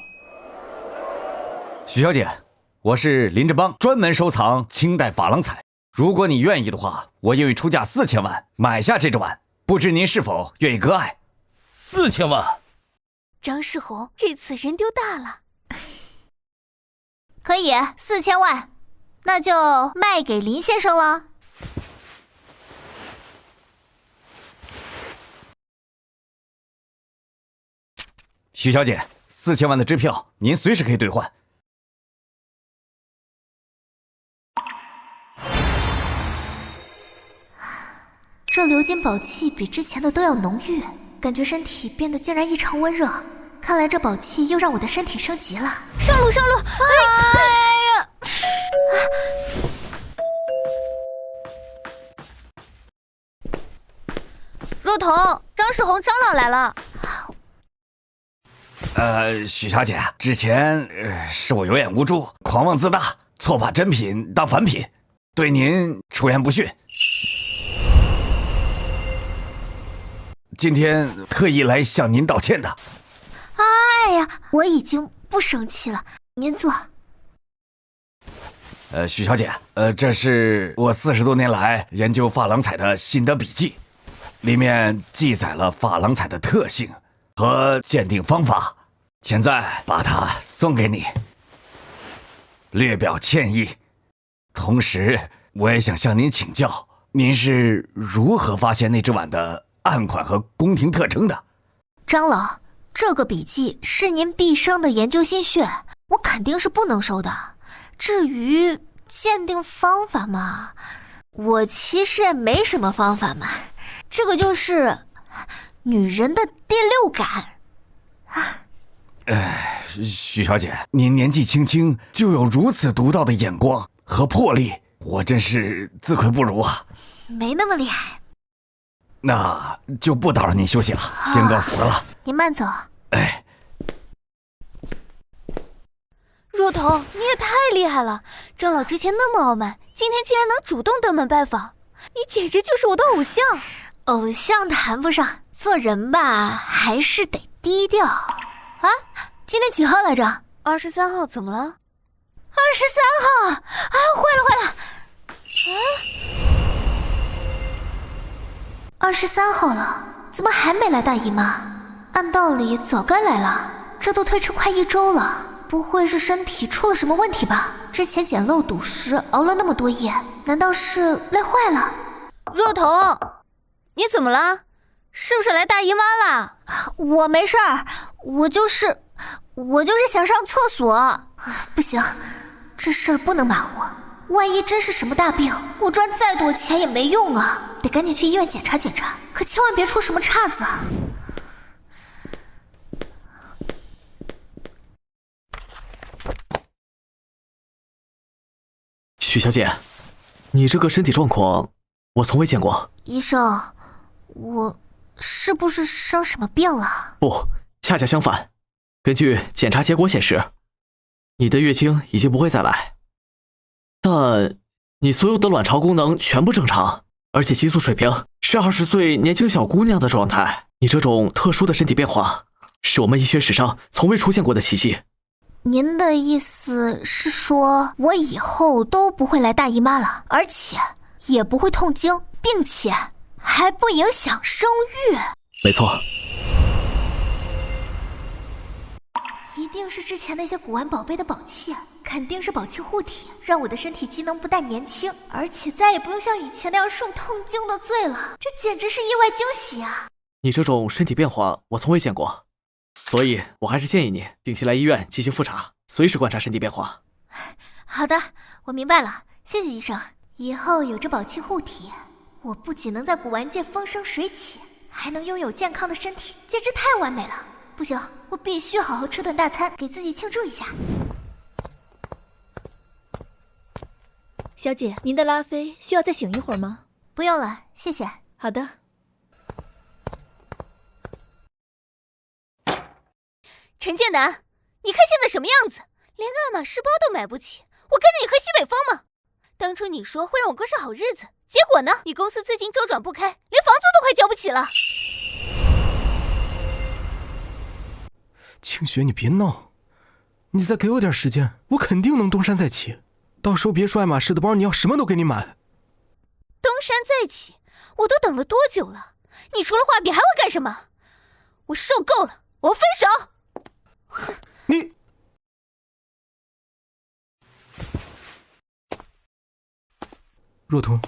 许小姐，我是林志邦，专门收藏清代珐琅彩。如果你愿意的话，我愿意出价4000万买下这只碗，不知您是否愿意割爱？4000万？张世宏这次人丢大了。可以，4000万，那就卖给林先生了。许小姐，4000万的支票您随时可以兑换。这鎏金宝气比之前的都要浓郁，感觉身体变得竟然异常温热。看来这宝气又让我的身体升级了。上路，上路！哎呀！若彤，张世宏张老来了。许小姐，之前是我有眼无珠，狂妄自大，错把真品当反品，对您出言不逊。今天特意来向您道歉的。哎呀，我已经不生气了，您坐。许小姐，这是我40多年来研究珐琅彩的心得笔记，里面记载了珐琅彩的特性和鉴定方法。现在把它送给你，略表歉意。同时，我也想向您请教，您是如何发现那只碗的暗款和宫廷特征的？张老，这个笔记是您毕生的研究心血，我肯定是不能收的。至于鉴定方法嘛，我其实也没什么方法嘛，这个就是女人的第六感。许小姐，您年纪轻轻就有如此独到的眼光和魄力，我真是自愧不如啊。没那么厉害。那就不打扰您休息了，先告辞了。您慢走。若彤，你也太厉害了！张老之前那么傲慢，今天竟然能主动登门拜访，你简直就是我的偶像。偶像谈不上，做人吧还是得低调。啊，今天几号来着？23号，怎么了？23号啊！坏了！23号了，怎么还没来大姨妈？按道理早该来了，这都推迟快1周了。不会是身体出了什么问题吧？之前捡漏赌食熬了那么多夜，难道是累坏了？若彤，你怎么了？是不是来大姨妈了？我没事儿，我就是想上厕所。不行，这事儿不能马虎，万一真是什么大病，我赚再多钱也没用啊！得赶紧去医院检查检查，可千万别出什么岔子啊！许小姐，你这个身体状况，我从未见过。医生，我是不是生什么病了？不，恰恰相反。根据检查结果显示，你的月经已经不会再来，但你所有的卵巢功能全部正常，而且激素水平是20岁年轻小姑娘的状态。你这种特殊的身体变化，是我们医学史上从未出现过的奇迹。您的意思是说，我以后都不会来大姨妈了，而且也不会痛经，并且还不影响生育？没错。一定是之前那些古玩宝贝的宝器，肯定是宝器护体，让我的身体机能不但年轻，而且再也不用像以前那样受痛经的罪了。这简直是意外惊喜啊！你这种身体变化，我从未见过。所以我还是建议你定期来医院进行复查，随时观察身体变化。好的，我明白了，谢谢医生。以后有着宝器护体，我不仅能在古玩界风生水起，还能拥有健康的身体，简直太完美了。不行，我必须好好吃顿大餐，给自己庆祝一下。小姐，您的拉菲需要再醒一会儿吗？不用了，谢谢。好的。陈建南，你看现在什么样子，连个爱马仕包都买不起，我跟着你喝西北风吗？当初你说会让我过上好日子，结果呢？你公司资金周转不开，连房租都快交不起了。清雪，你别闹，你再给我点时间，我肯定能东山再起。到时候别说爱马仕的包，你要什么都给你买。东山再起，我都等了多久了？你除了画笔还会干什么？我受够了，我要分手。你，若彤，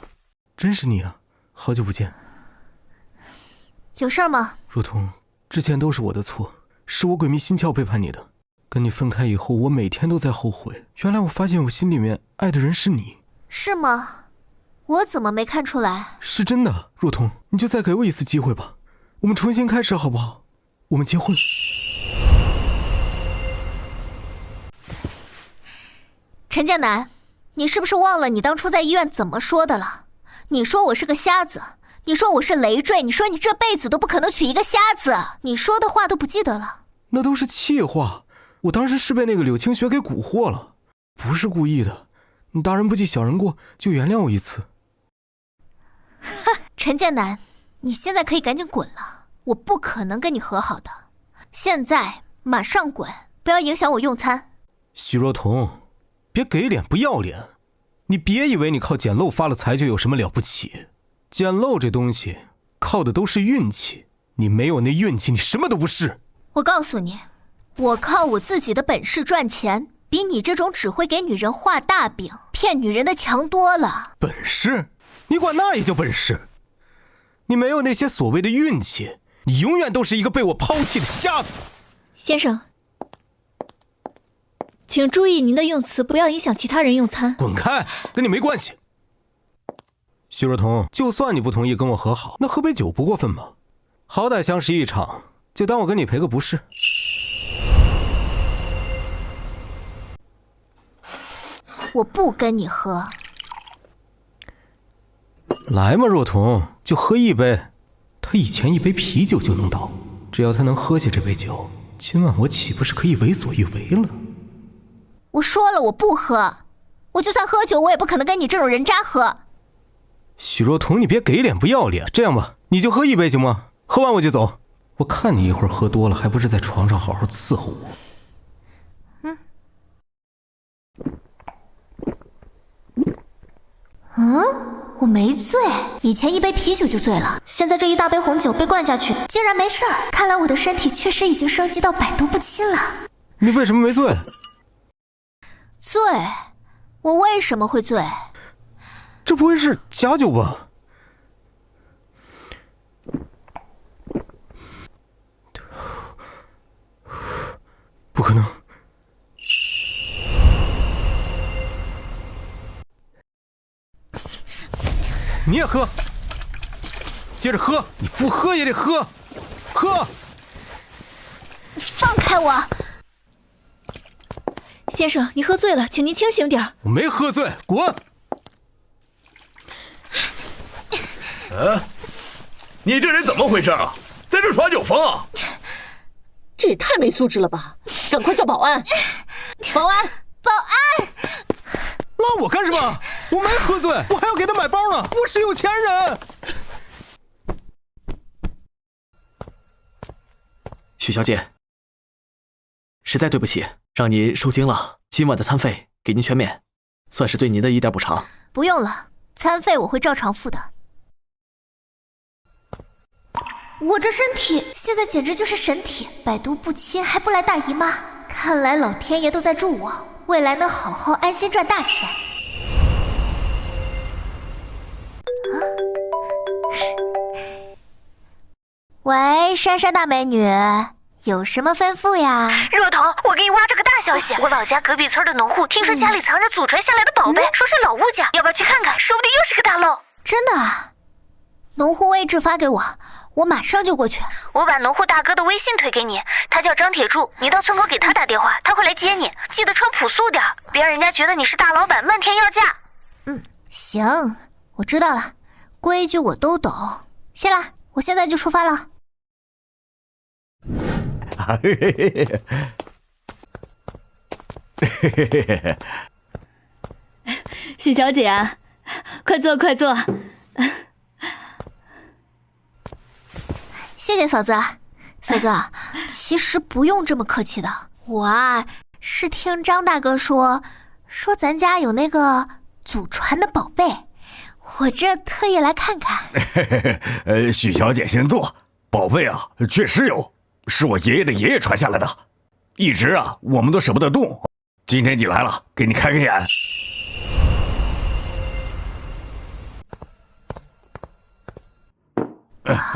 真是你啊！好久不见。有事吗？若彤，之前都是我的错，是我鬼迷心窍背叛你的。跟你分开以后，我每天都在后悔。原来我发现我心里面爱的人是你。是吗？我怎么没看出来？是真的，若彤，你就再给我一次机会吧，我们重新开始好不好？我们结婚。陈建南，你是不是忘了你当初在医院怎么说的了？你说我是个瞎子，你说我是累赘，你说你这辈子都不可能娶一个瞎子，你说的话都不记得了？那都是气话，我当时是被那个柳清雪给蛊惑了，不是故意的。你大人不计小人过，就原谅我一次。陈建南，你现在可以赶紧滚了，我不可能跟你和好的。现在马上滚，不要影响我用餐。许若彤，别给脸不要脸，你别以为你靠捡漏发了财就有什么了不起。捡漏这东西靠的都是运气，你没有那运气，你什么都不是。我告诉你，我靠我自己的本事赚钱，比你这种只会给女人画大饼骗女人的强多了。本事？你管那也叫本事？你没有那些所谓的运气，你永远都是一个被我抛弃的瞎子。先生，请注意您的用词，不要影响其他人用餐。滚开，跟你没关系。许若彤，就算你不同意跟我和好，那喝杯酒不过分吧？好歹相识一场，就当我跟你赔个不是。我不跟你喝。来嘛，若彤，就喝一杯。他以前一杯啤酒就能倒，只要他能喝下这杯酒，今晚我岂不是可以为所欲为了？我说了我不喝，我就算喝酒，我也不可能跟你这种人渣喝。许若彤，你别给脸不要脸。这样吧，你就喝一杯行吗？喝完我就走。我看你一会儿喝多了，还不是在床上好好伺候我。我没醉，以前一杯啤酒就醉了，现在这一大杯红酒被灌下去，竟然没事儿。看来我的身体确实已经升级到百毒不侵了。你为什么没醉？醉？我为什么会醉？这不会是假酒吧？不可能。你也喝，接着喝，你不喝也得喝，喝！放开我！先生，你喝醉了，请您清醒点。我没喝醉，滚！你这人怎么回事啊？在这耍酒疯啊？这也太没素质了吧！赶快叫保安！保安！保安！拉我干什么？我没喝醉，我还要给他买包呢，我是有钱人。许小姐，实在对不起，让您受惊了。今晚的餐费给您全免，算是对您的一点补偿。不用了，餐费我会照常付的。我这身体现在简直就是神体，百毒不侵，还不来大姨妈。看来老天爷都在助我，未来能好好安心赚大钱。喂，珊珊大美女，有什么吩咐呀？若彤，我给你挖这个大消息，我老家隔壁村的农户听说家里藏着祖传下来的宝贝，说是老物件，要不要去看看？说不定又是个大漏。真的啊？农户位置发给我，我马上就过去。我把农户大哥的微信推给你，他叫张铁柱，你到村口给他打电话，他会来接你。记得穿朴素点，别让人家觉得你是大老板漫天要价。行，我知道了，规矩我都懂。谢了，我现在就出发了。许小姐啊，快坐快坐。谢谢嫂子。嫂子，其实不用这么客气的，我啊是听张大哥说咱家有那个祖传的宝贝，我这特意来看看。许小姐先坐，宝贝啊确实有，是我爷爷的爷爷传下来的，一直啊我们都舍不得动，今天你来了，给你开开眼。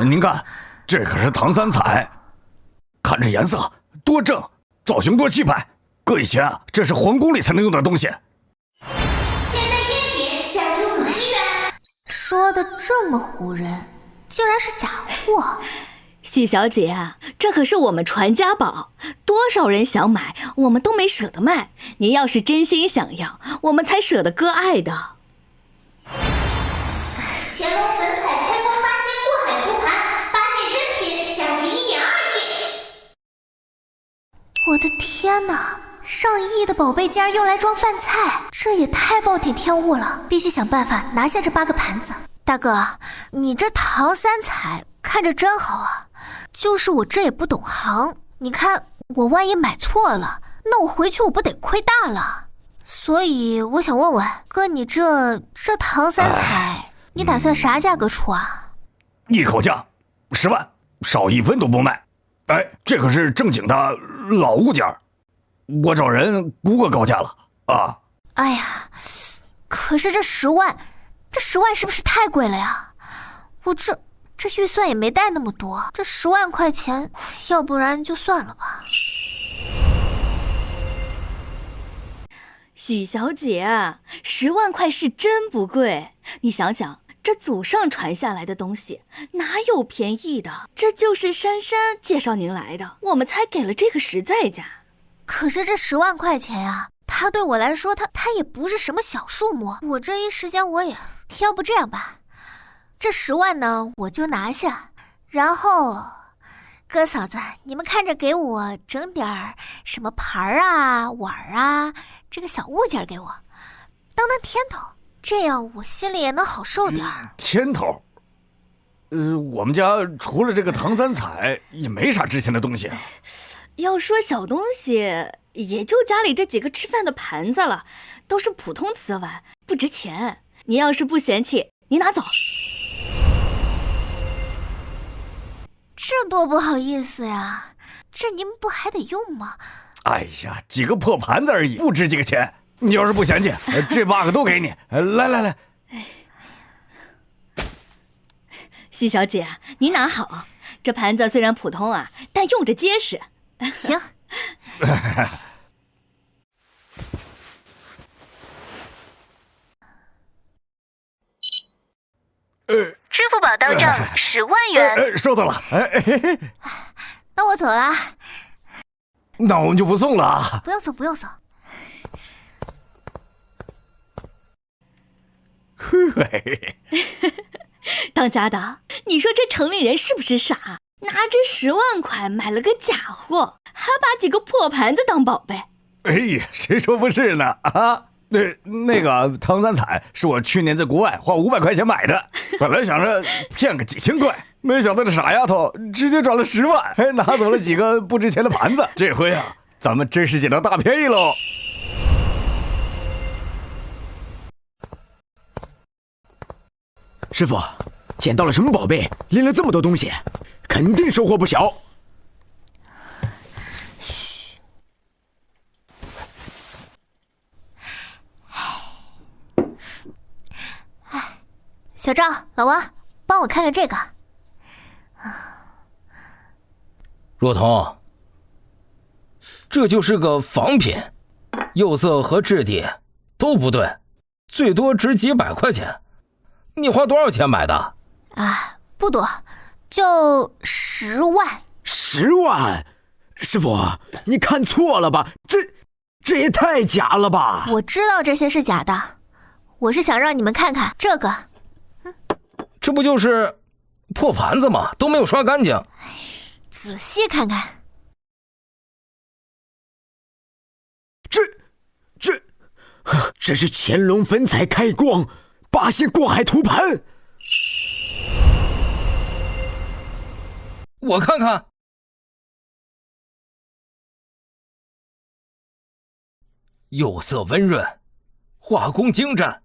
您看，这可是唐三彩，看这颜色多正，造型多气派，搁以前啊这是皇宫里才能用的东西。现在月饼价值50元，说的这么唬人，竟然是假货。许小姐啊，这可是我们传家宝，多少人想买，我们都没舍得卖。您要是真心想要，我们才舍得割爱的。乾隆粉彩开光8仙过海图盘，8件真品，价值1.2亿。我的天哪！上亿的宝贝竟然用来装饭菜，这也太暴殄天物了！必须想办法拿下这8个盘子。大哥，你这唐三彩看着真好啊，就是我这也不懂行，你看我万一买错了，那我回去我不得亏大了。所以我想问问哥，你这唐三彩，你打算啥价格出啊？一口价10万，少1分都不卖。哎，这可是正经的老物件，我找人不过高价了啊！哎呀，可是这10万是不是太贵了呀？我这预算也没带那么多，这10万块钱，要不然就算了吧。许小姐，10万块是真不贵，你想想，这祖上传下来的东西哪有便宜的？这就是珊珊介绍您来的，我们才给了这个实在价。可是这10万块钱呀，它对我来说，它也不是什么小数目。我这一时间我也，要不这样吧，这10万呢我就拿下，然后哥嫂子，你们看着给我整点儿什么盘啊、碗啊，这个小物件给我，当天头，这样我心里也能好受点儿。天头？我们家除了这个唐三彩，也没啥值钱的东西啊。要说小东西，也就家里这几个吃饭的盘子了，都是普通瓷碗，不值钱。你要是不嫌弃，你拿走。这多不好意思呀，这您不还得用吗？哎呀，几个破盘子而已，不值几个钱。你要是不嫌弃，这8个都给你。来，徐小姐，你拿好。这盘子虽然普通啊，但用着结实。行。支付宝到账10万元。收到了。那我走了。那我们就不送了啊。不用送。当家的，你说这城里人是不是傻？拿着10万块买了个假货，还把几个破盘子当宝贝。哎呀，谁说不是呢？啊，那个唐三彩是我去年在国外花500块钱买的，本来想着骗个几千块，没想到这傻丫头直接转了10万，还拿走了几个不值钱的盘子。这回啊，咱们真是捡到大便宜喽！师傅，捡到了什么宝贝？拎了这么多东西，肯定收获不小。嘘。小赵、老王，帮我看看这个。若彤，这就是个仿品，釉色和质地都不对，最多值几百块钱。你花多少钱买的？啊，不多，就10万。10万？师傅，你看错了吧？这也太假了吧！我知道这些是假的，我是想让你们看看这个。这不就是破盘子吗？都没有刷干净。仔细看看。这是乾隆粉彩开光8仙过海图盘。我看看。釉色温润，画工精湛。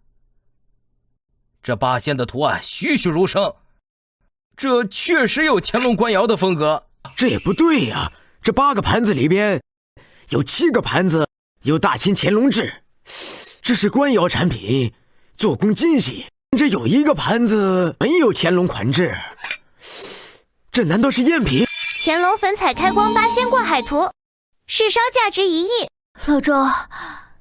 这8仙的图案栩栩如生，这确实有乾隆官窑的风格。这也不对呀，这8个盘子里边有7个盘子有大清乾隆制，这是官窑产品，做工精细。这有1个盘子没有乾隆款制，这难道是赝品？乾隆粉彩开光8仙过海图，市烧价值1亿。老周，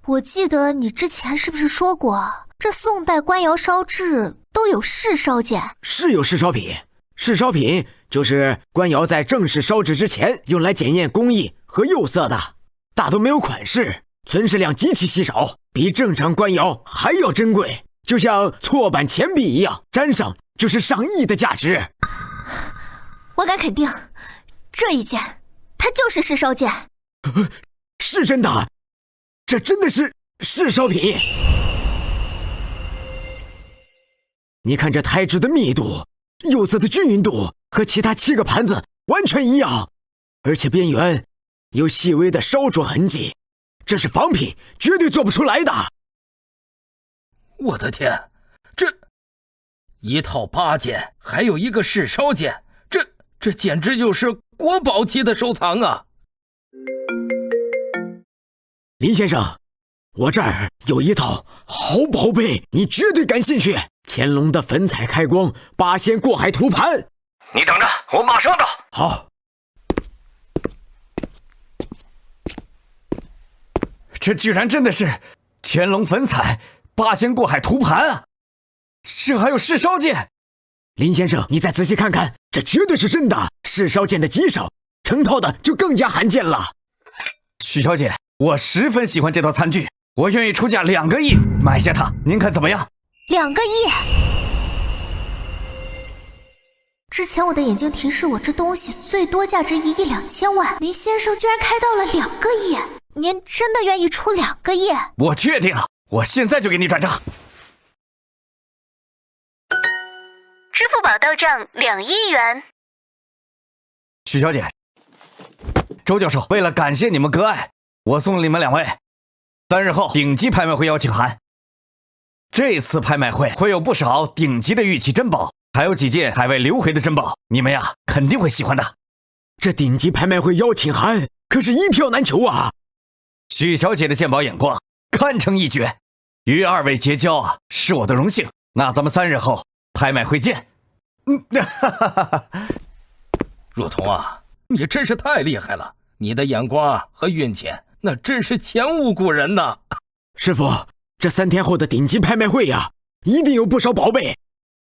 我记得你之前是不是说过，这宋代官窑烧制都有市烧件？是有市烧品，市烧品就是官窑在正式烧制之前用来检验工艺和釉色的，大都没有款式，存世量极其稀少，比正常官窑还要珍贵，就像错版钱币一样，沾上就是上亿的价值。我敢肯定，这一件它就是市烧件。是真的，这真的是市烧品。你看这胎质的密度，釉色的均匀度和其他7个盘子完全一样，而且边缘有细微的烧灼痕迹，这是仿品，绝对做不出来的。我的天，这一套8件，还有1个市烧件，这简直就是国宝级的收藏啊！林先生，我这儿有一套好宝贝，你绝对感兴趣。乾隆的粉彩开光8仙过海图盘，你等着，我马上到。好。这居然真的是乾隆粉彩8仙过海图盘啊！这还有市烧件。林先生，你再仔细看看，这绝对是真的。市烧件的极少，成套的就更加罕见了。许小姐，我十分喜欢这套餐具，我愿意出价2个亿买下它，您看怎么样？ 2个亿？之前我的眼睛提示我这东西最多价值1亿2千万，林先生居然开到了2个亿，您真的愿意出2个亿？我确定，我现在就给你转账。支付宝到账2亿元。许小姐，周教授，为了感谢你们割爱，我送了你们2位3日后顶级拍卖会邀请函。这次拍卖会会有不少顶级的玉器珍宝，还有几件海外流回的珍宝，你们呀肯定会喜欢的。这顶级拍卖会邀请函可是一票难求啊！许小姐的鉴宝眼光堪称一绝，与2位结交啊是我的荣幸。那咱们3日后拍卖会见。若彤啊，你真是太厉害了，你的眼光啊和运气那真是前无古人呐。师傅，这3天后的顶级拍卖会呀，一定有不少宝贝，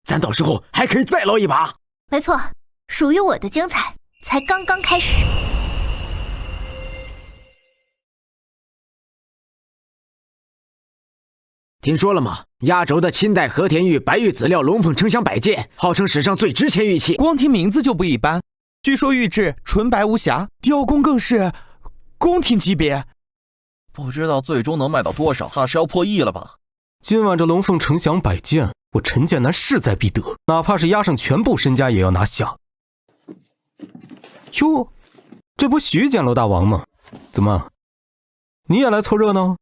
咱到时候还可以再捞一把。没错，属于我的精彩才刚刚开始。听说了吗？压轴的清代和田玉白玉籽料龙凤呈祥摆件，号称史上最值钱玉器。光听名字就不一般，据说玉质纯白无瑕，雕工更是宫廷级别。不知道最终能卖到多少，怕是要破亿了吧？今晚这龙凤呈祥摆件，我陈建南势在必得，哪怕是押上全部身家也要拿下。哟，这不徐简楼大王吗？怎么，你也来凑热闹？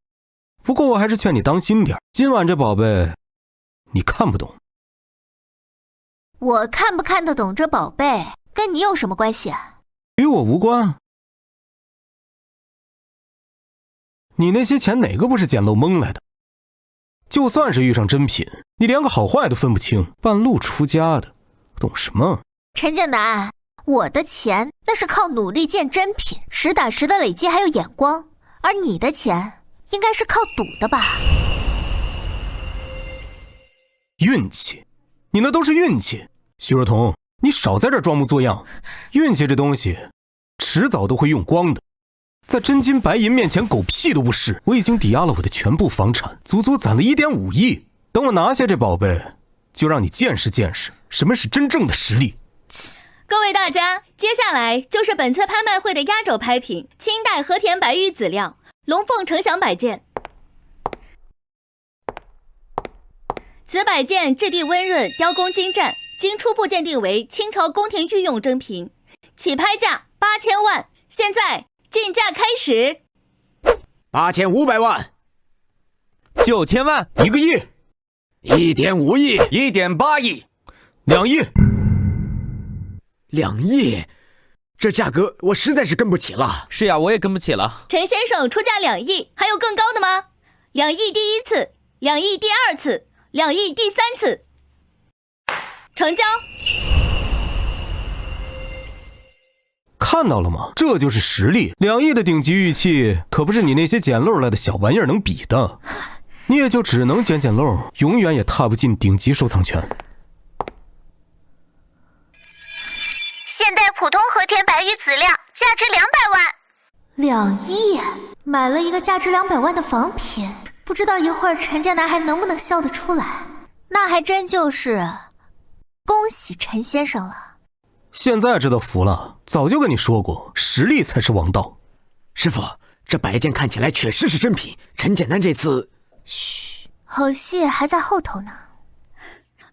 不过我还是劝你当心点，今晚这宝贝你看不懂。我看不看得懂这宝贝跟你有什么关系啊？与我无关。你那些钱哪个不是捡漏蒙来的？就算是遇上真品，你连个好坏都分不清，半路出家的，懂什么？陈建南，我的钱那是靠努力见真品，实打实的累积还有眼光，而你的钱应该是靠赌的吧？运气？你那都是运气。徐若彤，你少在这装模作样。运气这东西，迟早都会用光的。在真金白银面前，狗屁都不是。我已经抵押了我的全部房产，足足攒了1.5亿。等我拿下这宝贝，就让你见识见识什么是真正的实力。各位大家，接下来就是本次拍卖会的压轴拍品——清代和田白玉籽料龙凤呈祥摆件。此摆件质地温润，雕工精湛，经初步鉴定为清朝宫廷御用珍品，起拍价8000万。现在竞价开始。8500万，9000万，1个亿，1.5亿，1.8亿，2亿，2亿，这价格我实在是跟不起了。是呀，我也跟不起了。陈先生出价2亿，还有更高的吗？2亿第1次，2亿第2次，2亿第3次，成交。看到了吗？这就是实力。2亿的顶级玉器，可不是你那些捡漏来的小玩意儿能比的。你也就只能捡漏，永远也踏不进顶级收藏圈。现代普通和田白玉籽料，价值200万。2亿，买了一个价值200万的仿品，不知道一会儿陈建南还能不能笑得出来？那还真就是恭喜陈先生了。现在知道服了，早就跟你说过，实力才是王道。师傅，这摆件看起来确实是真品，陈建南这次……嘘，好戏还在后头呢。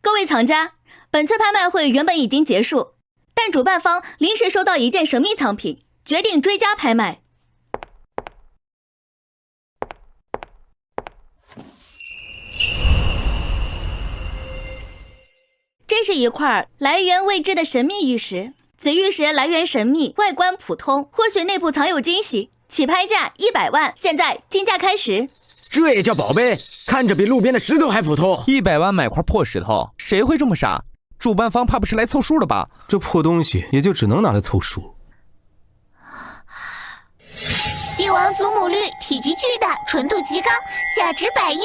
各位藏家，本次拍卖会原本已经结束，但主办方临时收到一件神秘藏品，决定追加拍卖。这是一块来源未知的神秘玉石，此玉石来源神秘，外观普通，或许内部藏有惊喜。起拍价100万，现在竞价开始。这也叫宝贝？看着比路边的石头还普通。100万买块破石头，谁会这么傻？主办方怕不是来凑数的吧？这破东西也就只能拿来凑数。帝王祖母绿，体积巨大，纯度极高，价值100亿。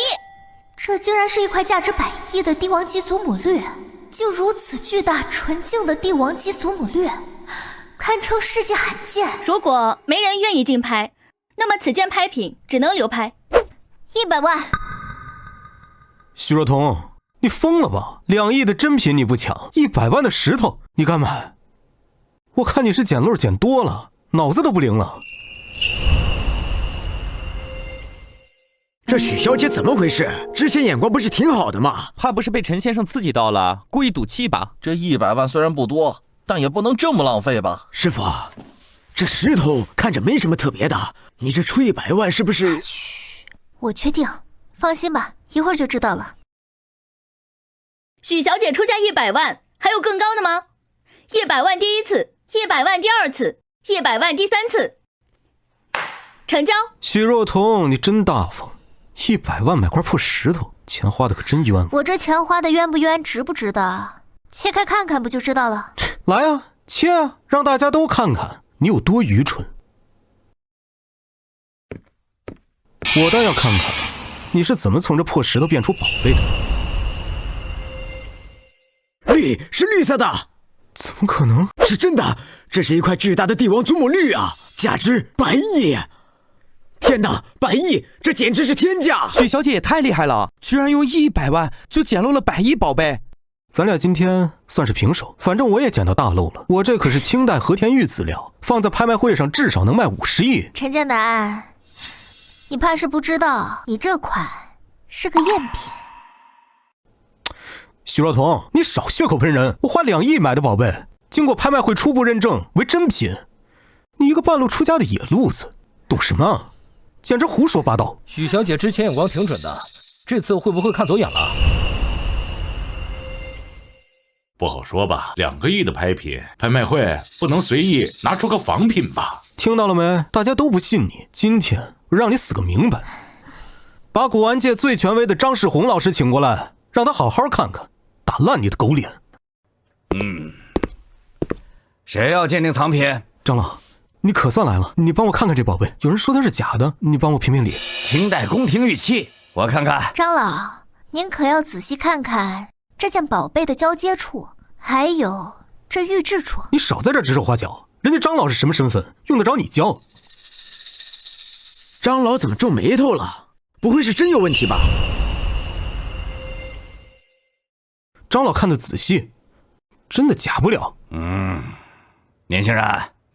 这竟然是一块价值100亿的帝王级祖母绿，就如此巨大纯净的帝王级祖母绿，堪称世界罕见。如果没人愿意竞拍，那么此件拍品只能流拍。100万。徐若彤，你疯了吧？2亿的真品你不抢，100万的石头你敢买？我看你是捡漏捡多了，脑子都不灵了。这许小姐怎么回事？之前眼光不是挺好的吗？怕不是被陈先生刺激到了，故意赌气吧？这100万虽然不多，但也不能这么浪费吧？师傅，这石头看着没什么特别的，你这出100万是不是？嘘，我确定，放心吧，一会儿就知道了。许小姐出价100万，还有更高的吗？100万第一次，100万第二次，100万第三次，成交。许若彤，你真大方，100万买块破石头，钱花的可真冤枉。我这钱花的冤不冤，值不值得？切开看看不就知道了。来啊，切啊，让大家都看看你有多愚蠢。我倒要看看你是怎么从这破石头变出宝贝的。绿，是绿色的。怎么可能？是真的，这是一块巨大的帝王祖母绿啊，价值100亿。天哪，100亿，这简直是天价！许小姐也太厉害了，居然用100万就捡漏了100亿宝贝。咱俩今天算是平手，反正我也捡到大漏了。我这可是清代和田玉资料，放在拍卖会上至少能卖50亿。陈建南，你怕是不知道，你这款是个赝品。许若彤，你少血口喷人！我花2亿买的宝贝，经过拍卖会初步认证为真品，你一个半路出家的野路子，懂什么？简直胡说八道！许小姐之前眼光挺准的，这次会不会看走眼了？不好说吧，2个亿的拍品，拍卖会不能随意拿出个仿品吧？听到了没？大家都不信你，今天我让你死个明白！把古玩界最权威的张世宏老师请过来，让他好好看看，打烂你的狗脸！谁要鉴定藏品？长老，你可算来了，你帮我看看这宝贝，有人说它是假的，你帮我评评理。清代宫廷玉器，我看看。长老，您可要仔细看看这件宝贝的交接处，还有这玉质处。你少在这指手画脚，人家张老是什么身份，用得着你教？张老怎么皱眉头了？不会是真有问题吧？张老看得仔细，真的假不了。年轻人，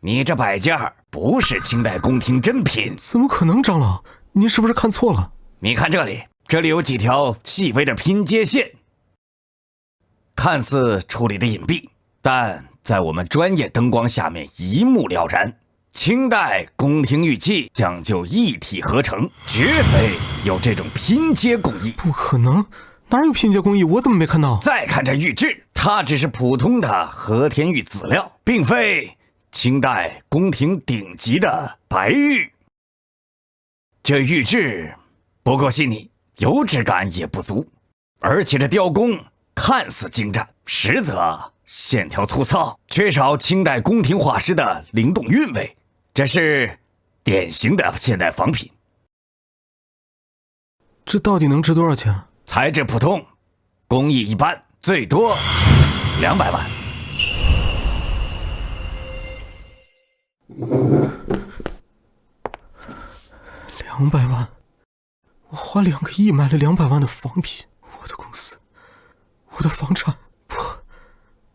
你这摆件不是清代宫廷珍品。怎么可能？张老，您是不是看错了？你看这里，这里有几条细微的拼接线，看似处理的隐蔽，但在我们专业灯光下面一目了然。清代宫廷玉器讲究一体合成，绝非有这种拼接工艺。不可能，哪有拼接工艺？我怎么没看到？再看这玉质，它只是普通的和田玉籽料，并非清代宫廷顶级的白玉。这玉质不够细腻，油脂感也不足，而且这雕工看似精湛，实则线条粗糙，缺少清代宫廷画师的灵动韵味。这是典型的现代仿品。这到底能值多少钱？材质普通，工艺一般，最多200万。200万，我花2个亿买了200万的仿品，我的公司，我的房产，不，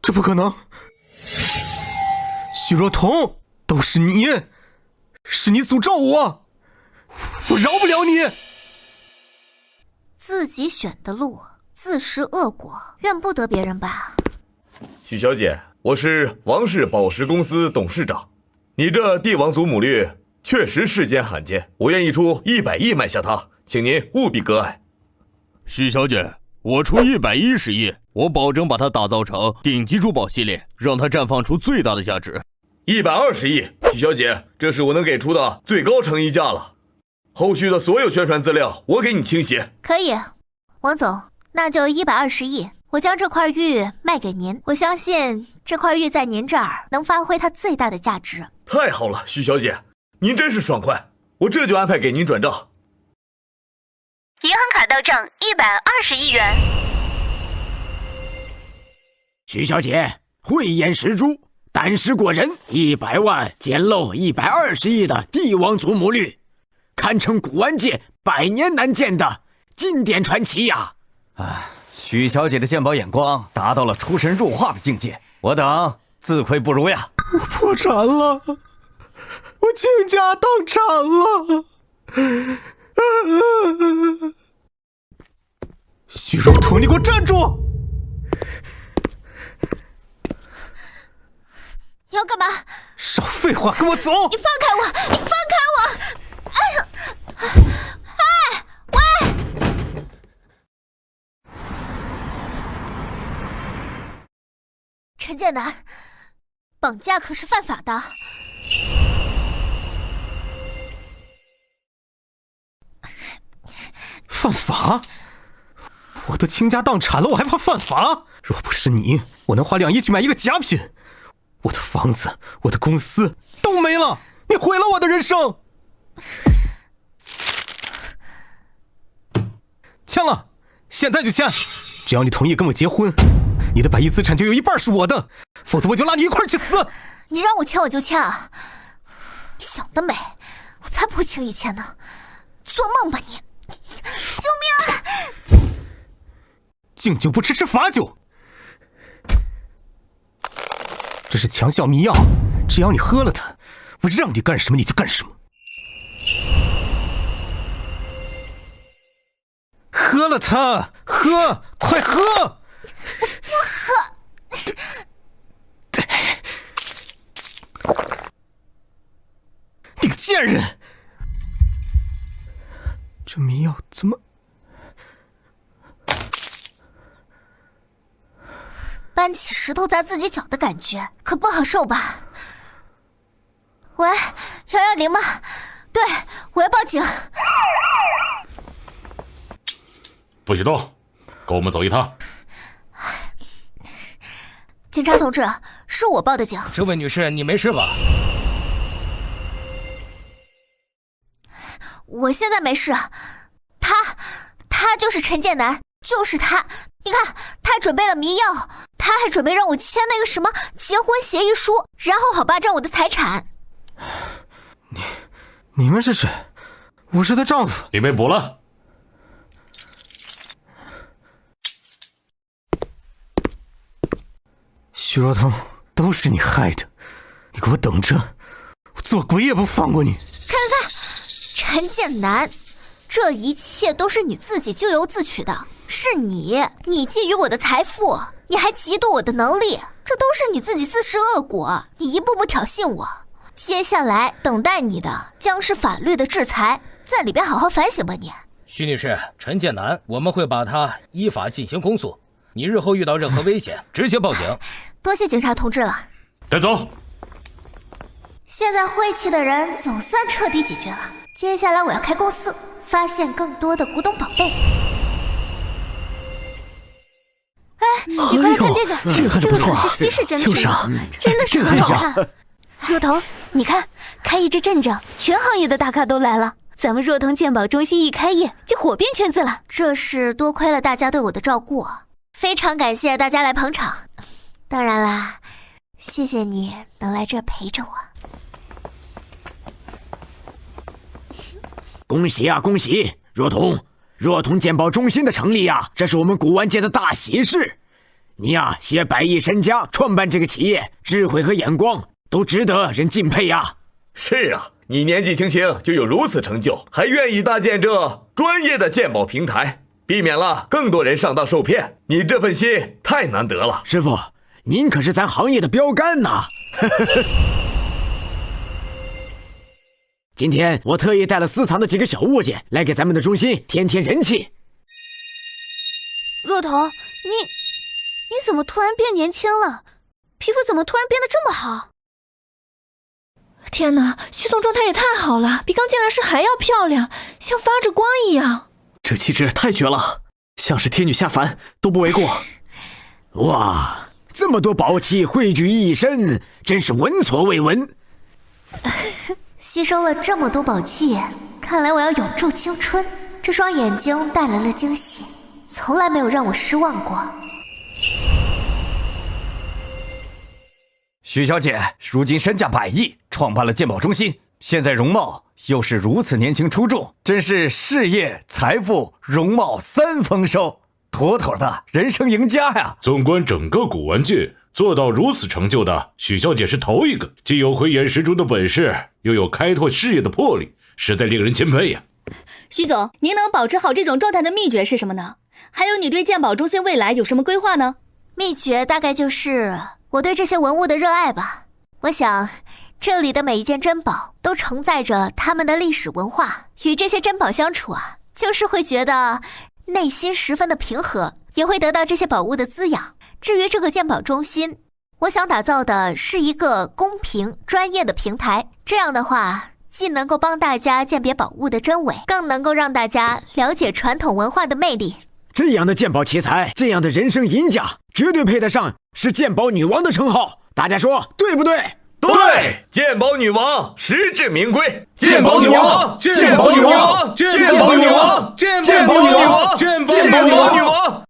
这不可能！许若彤，都是你，是你诅咒我，我饶不了你！自己选的路，自食恶果，怨不得别人吧？许小姐，我是王氏宝石公司董事长，你这帝王祖母绿确实世间罕见，我愿意出100亿买下它，请您务必割爱。许小姐，我出110亿，我保证把它打造成顶级珠宝系列，让它绽放出最大的价值。120亿，许小姐，这是我能给出的最高诚意价了。后续的所有宣传资料我给你倾斜。可以，王总，那就120亿，我将这块玉卖给您。我相信这块玉在您这儿能发挥它最大的价值。太好了，许小姐，您真是爽快，我这就安排给您转账。银行卡到账120亿元。许小姐，慧眼识珠，胆识过人，100万捡漏120亿的帝王祖母绿，堪称古玩界100年难见的经典传奇呀！许小姐的鉴宝眼光达到了出神入化的境界，我等自愧不如呀。我破产了，我倾家荡产了。徐若彤，你给我站住！你要干嘛？少废话，跟我走！你放开我！你放开我！哎呀！哎，喂！陈建南，绑架可是犯法的。犯法？我都倾家荡产了，我还怕犯法？若不是你，我能花2亿去买一个假品。我的房子，我的公司都没了，你毁了我的人生。签了，现在就签。只要你同意跟我结婚，你的100亿资产就有1半是我的，否则我就拉你一块去死。你让我签我就签啊！想得美，我才不会轻易签呢！做梦吧你！救命啊！敬酒不吃吃罚酒。这是强效迷药，只要你喝了它，我让你干什么你就干什么。喝了它，喝，快喝！我不喝。你个贱人！这迷药怎么？搬起石头砸自己脚的感觉可不好受吧？喂，110吗？对，我要报警。不许动，跟我们走一趟。警察同志，是我报的警。这位女士，你没事吧？我现在没事。他就是陈建南，就是他。你看，他还准备了迷药，他还准备让我签那个什么结婚协议书，然后好霸占我的财产。你们是谁？我是她丈夫。你被捕了。徐若彤，都是你害的，你给我等着，我做鬼也不放过你。看，陈建南，这一切都是你自己咎由自取的。是你觊觎我的财富，你还嫉妒我的能力，这都是你自己自食恶果。你一步步挑衅我，接下来等待你的将是法律的制裁，在里边好好反省吧你。徐女士，陈建南，我们会把他依法进行公诉。你日后遇到任何危险，直接报警。多谢警察同志了。带走。现在晦气的人总算彻底解决了，接下来我要开公司，发现更多的古董宝贝。哎，你快来看这个，这个看着不错，是稀世珍品，就是啊，真的是很好看。若彤，你看，开业这阵仗，全行业的大咖都来了。咱们若彤鉴宝中心一开业，就火遍圈子了。这是多亏了大家对我的照顾，非常感谢大家来捧场。当然啦，谢谢你能来这陪着我。恭喜啊，恭喜！若彤鉴宝中心的成立呀，这是我们古玩界的大喜事。你呀，携100亿身家创办这个企业，智慧和眼光都值得人敬佩呀。是啊，你年纪轻轻就有如此成就，还愿意搭建这专业的鉴宝平台，避免了更多人上当受骗，你这份心太难得了。师傅，您可是咱行业的标杆呐！今天我特意带了私藏的几个小物件来给咱们的中心添人气。若彤，你怎么突然变年轻了？皮肤怎么突然变得这么好？天哪，徐总状态也太好了，比刚进来时还要漂亮，像发着光一样。这气质太绝了，像是天女下凡都不为过。哇，这么多宝器汇聚一身，真是闻所未闻。吸收了这么多宝器，看来我要永驻青春。这双眼睛带来了惊喜，从来没有让我失望过。徐小姐如今身价100亿，创办了鉴宝中心，现在容貌又是如此年轻出众，真是事业、财富、容貌3丰收，妥妥的人生赢家呀！纵观整个古玩界，做到如此成就的许小姐是头一个，既有慧眼识珠的本事，又有开拓事业的魄力，实在令人钦佩呀。徐总，您能保持好这种状态的秘诀是什么呢？还有，你对鉴宝中心未来有什么规划呢？秘诀大概就是我对这些文物的热爱吧。我想，这里的每一件珍宝都承载着他们的历史文化，与这些珍宝相处啊，就是会觉得内心十分的平和，也会得到这些宝物的滋养。至于这个鉴宝中心，我想打造的是一个公平专业的平台，这样的话既能够帮大家鉴别宝物的真伪，更能够让大家了解传统文化的魅力。这样的鉴宝奇才，这样的人生赢家，绝对配得上是鉴宝女王的称号。大家说对不对？对，鉴宝女王实至名归。鉴宝女王，鉴宝女王，鉴宝女王，鉴宝女王，鉴宝女王。